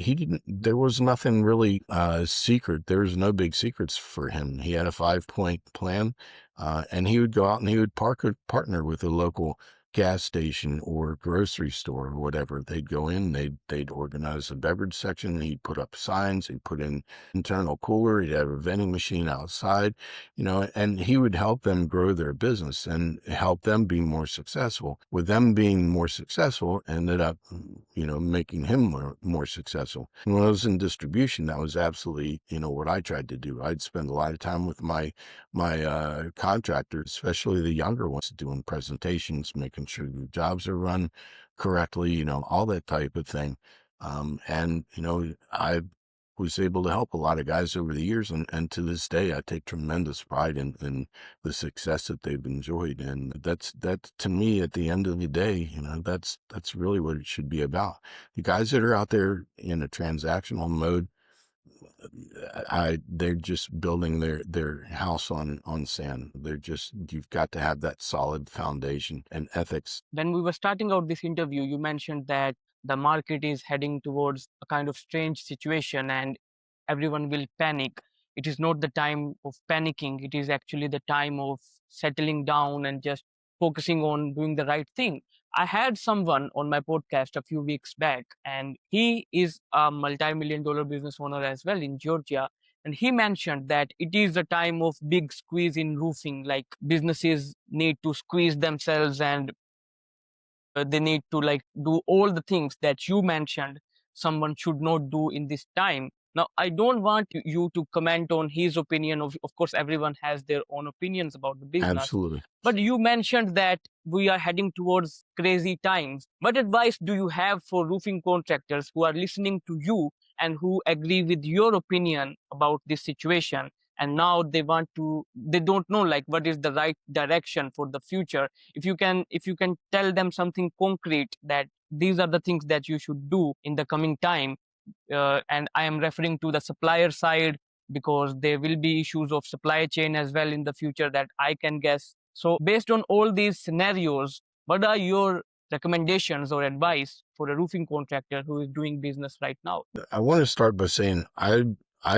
there was nothing really secret. There was no big secrets for him. He had a 5-point plan, and he would go out and he would partner with a local gas station or grocery store or whatever. They'd go in, they'd organize a beverage section, he'd put up signs, he'd put in internal cooler, he'd have a vending machine outside, and he would help them grow their business and help them be more successful. With them being more successful, ended up, making him more successful. And when I was in distribution, that was absolutely, what I tried to do. I'd spend a lot of time with my contractors, especially the younger ones, doing presentations, making making sure the jobs are run correctly, all that type of thing. And, I was able to help a lot of guys over the years. And to this day, I take tremendous pride in the success that they've enjoyed. And that to me, at the end of the day, that's really what it should be about. The guys that are out there in a transactional mode, they're just building their house on sand. You've got to have that solid foundation and ethics. When we were starting out this interview, you mentioned that the market is heading towards a kind of strange situation and everyone will panic. It is not the time of panicking. It is actually the time of settling down and just focusing on doing the right thing. I had someone on my podcast a few weeks back, and he is a multi-million dollar business owner as well in Georgia. And he mentioned that it is a time of big squeeze in roofing, like businesses need to squeeze themselves and they need to like do all the things that you mentioned someone should not do in this time. Now I don't want you to comment on his opinion. Of course everyone has their own opinions about the business, Absolutely. but you mentioned that we are heading towards crazy times. What advice do you have for roofing contractors who are listening to you and who agree with your opinion about this situation, and now they don't know like what is the right direction for the future? If you can tell them something concrete that these are the things that you should do in the coming time, and I am referring to the supplier side, because there will be issues of supply chain as well in the future that I can guess. So based on all these scenarios, what are your recommendations or advice for a roofing contractor who is doing business right now? I want to start by saying I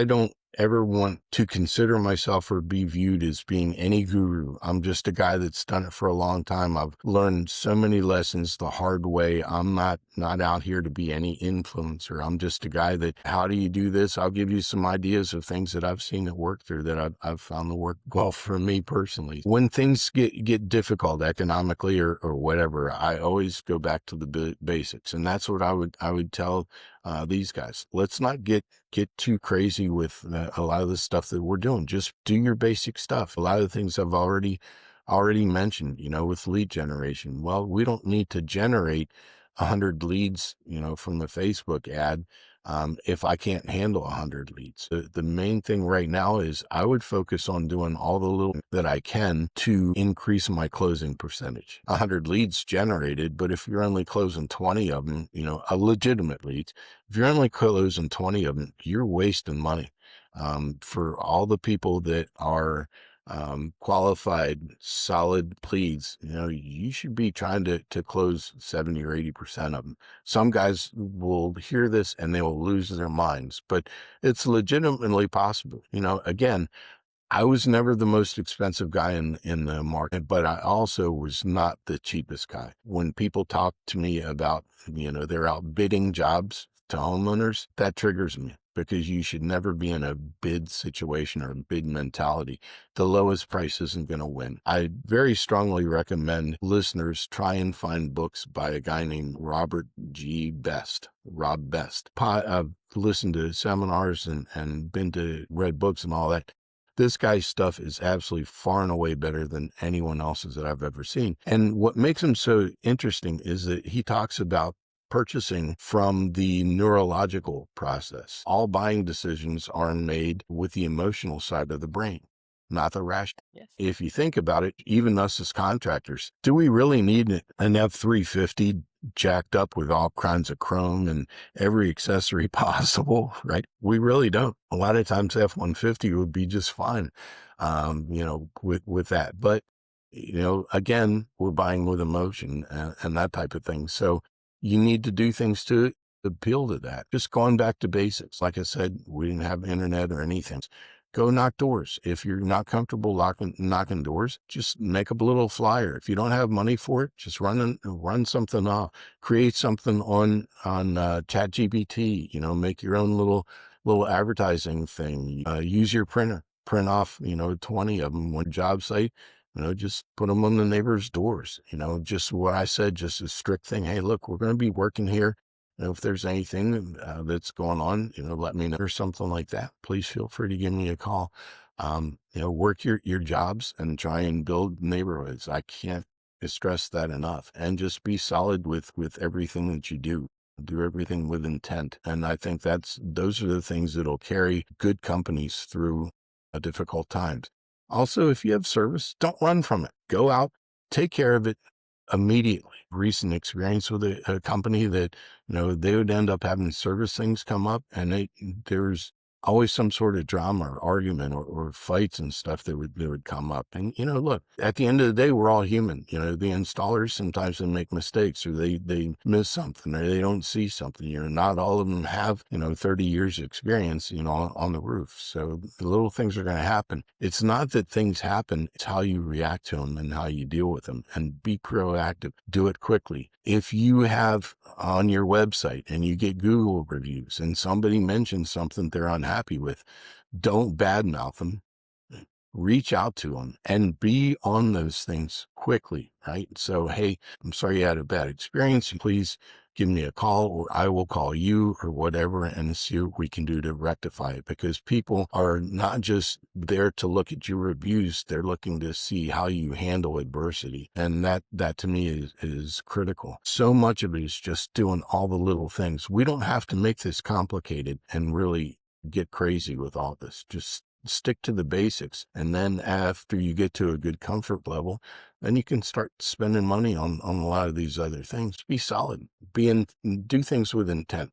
don't ever want to consider myself or be viewed as being any guru. I'm just a guy that's done it for a long time. I've learned so many lessons the hard way. I'm not out here to be any influencer. I'm just a guy that, how do you do this? I'll give you some ideas of things that I've seen that work through, that I've found to work well for me personally. When things get difficult economically or whatever, I always go back to the basics. And that's what I would tell these guys. Let's not get too crazy with a lot of the stuff that we're doing. Just do your basic stuff. A lot of the things I've already mentioned, with lead generation. Well, we don't need to generate 100 leads, from the Facebook ad, if I can't handle 100 leads. The main thing right now is I would focus on doing all the little that I can to increase my closing percentage. 100 leads generated, but if you're only closing 20 of them, a legitimate leads, if you're only closing 20 of them, you're wasting money. For all the people that are qualified, solid leads, you should be trying to close 70 or 80% of them. Some guys will hear this and they will lose their minds, but it's legitimately possible. Again, I was never the most expensive guy in the market, but I also was not the cheapest guy. When people talk to me about, they're outbidding jobs to homeowners, that triggers me, because you should never be in a bid situation or a bid mentality. The lowest price isn't going to win. I very strongly recommend listeners try and find books by a guy named Rob Best. I've listened to seminars and read books and all that. This guy's stuff is absolutely far and away better than anyone else's that I've ever seen. And what makes him so interesting is that he talks about purchasing from the neurological process. All buying decisions are made with the emotional side of the brain, not the rational. Yes. If you think about it, even us as contractors, do we really need an F350 jacked up with all kinds of chrome and every accessory possible, right? We really don't. A lot of times F-150 would be just fine, with that. But, again, we're buying with emotion and that type of thing. So you need to do things to appeal to that. Just going back to basics. Like I said, we didn't have internet or anything. Go knock doors. If you're not comfortable knocking doors, just make up a little flyer. If you don't have money for it, just run something off. Create something on ChatGPT. Make your own little advertising thing. Use your printer. Print off 20 of them. One job site. Just put them on the neighbor's doors. Just what I said. Just a strict thing. Hey, look, we're going to be working here. If there's anything that's going on, let me know, or something like that. Please feel free to give me a call. Work your jobs and try and build neighborhoods. I can't stress that enough, and just be solid with everything that you do. Do everything with intent. And I think those are the things that'll carry good companies through difficult times. Also, if you have service, don't run from it. Go out, take care of it immediately. Recent experience with a company that, they would end up having service things come up, and there's always some sort of drama or argument or fights and stuff that would come up. And, look, at the end of the day, we're all human. The installers, sometimes they make mistakes, or they miss something, or they don't see something. Not all of them have, 30 years experience, on the roof. So the little things are going to happen. It's not that things happen. It's how you react to them and how you deal with them, and be proactive. Do it quickly. If you have on your website and you get Google reviews and somebody mentions something they're unhappy with, don't badmouth them. Reach out to them and be on those things quickly, right? So, hey, I'm sorry you had a bad experience. Please give me a call, or I will call you, or whatever, and see what we can do to rectify it. Because people are not just there to look at your reviews, they're looking to see how you handle adversity. And that to me is critical. So much of it is just doing all the little things. We don't have to make this complicated and really get crazy with all this. Just stick to the basics. And then after you get to a good comfort level, then you can start spending money on a lot of these other things. Be solid, do things with intent.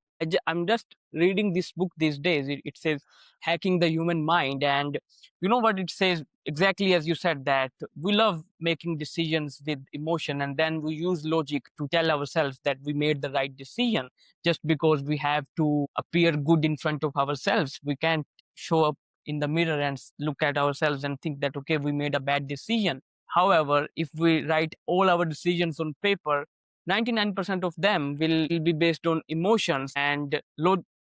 I'm just reading this book these days. It says hacking the human mind, and you know what it says exactly as you said, that we love making decisions with emotion, and then we use logic to tell ourselves that we made the right decision, just because we have to appear good in front of ourselves. We can't show up in the mirror and look at ourselves and think that, okay, we made a bad decision. However, if we write all our decisions on paper, 99% of them will be based on emotions, and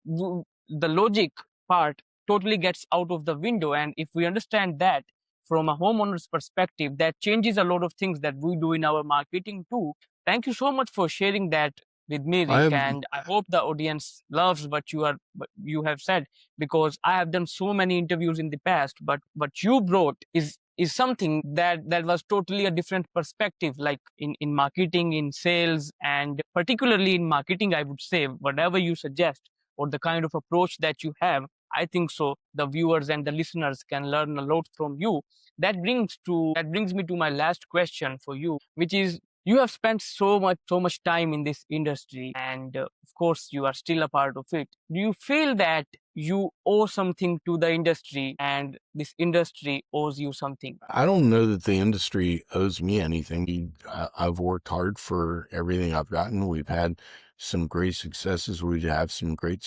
the logic part totally gets out of the window. And if we understand that from a homeowner's perspective, that changes a lot of things that we do in our marketing too. Thank you so much for sharing that with me, I Rick, have and I hope the audience loves what you have said, because I have done so many interviews in the past, but what you brought is something that was totally a different perspective, like in marketing, in sales, and particularly in marketing. I would say whatever you suggest, or the kind of approach that you have, I think so the viewers and the listeners can learn a lot from you. That brings me to my last question for you, which is, you have spent so much time in this industry, and of course you are still a part of it. Do you feel that you owe something to the industry, and this industry owes you something? I don't know that the industry owes me anything. I've worked hard for everything I've gotten. We've had some great successes. We have some great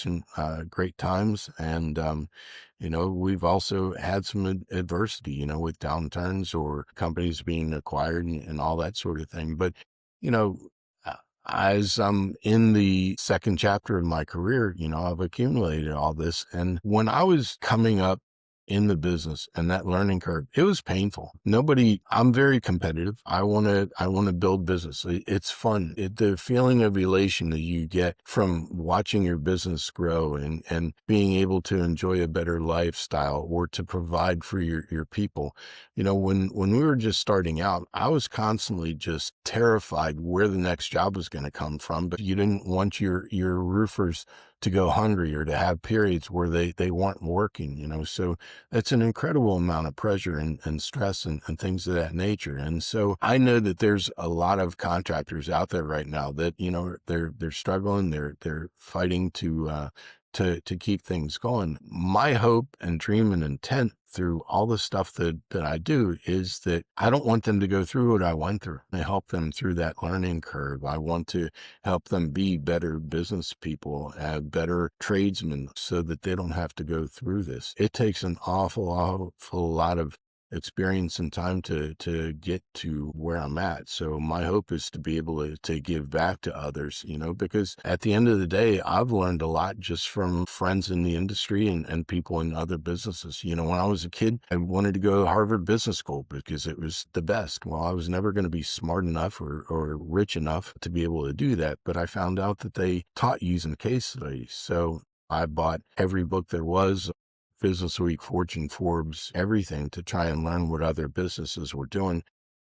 times, and we've also had some adversity. With downturns or companies being acquired and all that sort of thing. But you know. uh, As I'm in the second chapter of my career, I've accumulated all this. And when I was coming up in the business and that learning curve, it was painful. I'm very competitive. I want to build business. It's fun. The feeling of elation that you get from watching your business grow and being able to enjoy a better lifestyle, or to provide for your people. When we were just starting out, I was constantly just terrified where the next job was going to come from, but you didn't want your roofers to go hungry, or to have periods where they weren't working. So that's an incredible amount of pressure and stress and things of that nature. And so I know that there's a lot of contractors out there right now that, they're struggling, they're fighting to keep things going. My hope and dream and intent through all the stuff that I do is that I don't want them to go through what I went through. I help them through that learning curve. I want to help them be better business people, better tradesmen, so that they don't have to go through this. It takes an awful lot of experience and time to get to where I'm at. So my hope is to be able to give back to others, because at the end of the day, I've learned a lot just from friends in the industry and people in other businesses. When I was a kid, I wanted to go to Harvard Business School because it was the best. Well, I was never going to be smart enough or rich enough to be able to do that. But I found out that they taught using case studies. So I bought every book there was, Business Week, Fortune, Forbes, everything, to try and learn what other businesses were doing.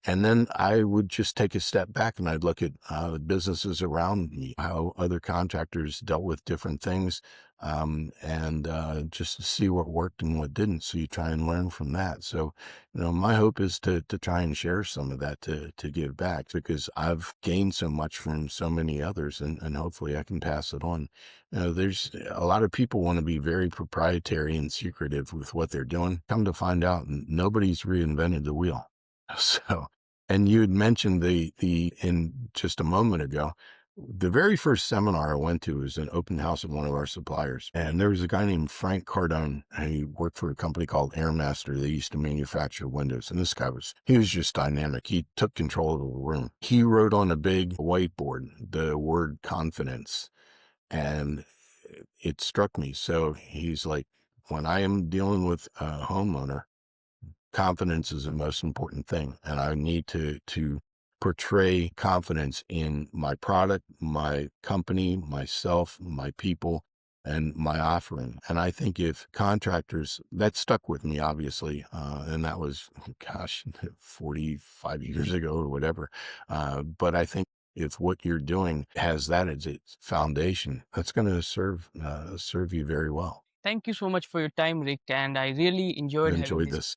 And then I would just take a step back and I'd look at businesses around me, how other contractors dealt with different things, and just to see what worked and what didn't. So you try and learn from that. So, my hope is to try and share some of that to give back, because I've gained so much from so many others, and hopefully I can pass it on. There's a lot of people want to be very proprietary and secretive with what they're doing. Come to find out, nobody's reinvented the wheel. So, and you had mentioned in just a moment ago, the very first seminar I went to was an open house at one of our suppliers. And there was a guy named Frank Cardone. He worked for a company called Airmaster. They used to manufacture windows. And this guy he was just dynamic. He took control of the room. He wrote on a big whiteboard the word confidence. And it struck me. So he's like, when I am dealing with a homeowner, confidence is the most important thing. And I need to portray confidence in my product, my company, myself, my people, and my offering. And I think if contractors, that stuck with me, obviously, and that was, gosh, 45 years ago or whatever. But I think if what you're doing has that as its foundation, that's going to serve you very well. Thank you so much for your time, Rick, and I really enjoyed having Enjoy this this.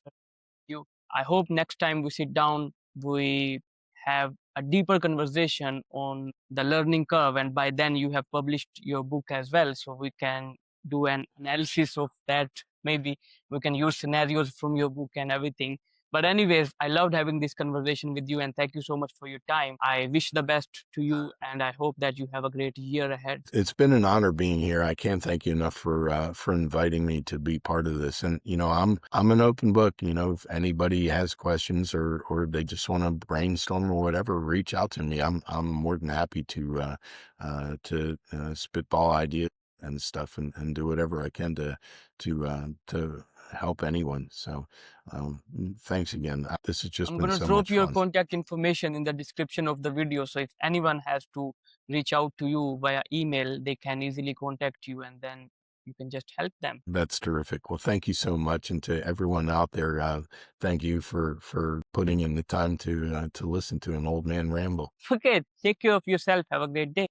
you. I hope next time we sit down, we have a deeper conversation on the learning curve. And by then, you have published your book as well. So we can do an analysis of that. Maybe we can use scenarios from your book and everything. But, anyways, I loved having this conversation with you. And thank you so much for your time. I wish the best to you. And I hope that you have a great year ahead. It's been an honor being here. I can't thank you enough for inviting me to be part of this. And I'm an open book. If anybody has questions or they just want to brainstorm or whatever, reach out to me. I'm more than happy to spitball ideas and stuff, and do whatever I can to help anyone. So thanks again. This has just I'm been going to so drop much your fun. contact information in the description of the video. So if anyone has to reach out to you via email, they can easily contact you and then you can just help them. That's terrific. Well, thank you so much. And to everyone out there, thank you for putting in the time to listen to an old man ramble. Okay, take care of yourself. Have a great day.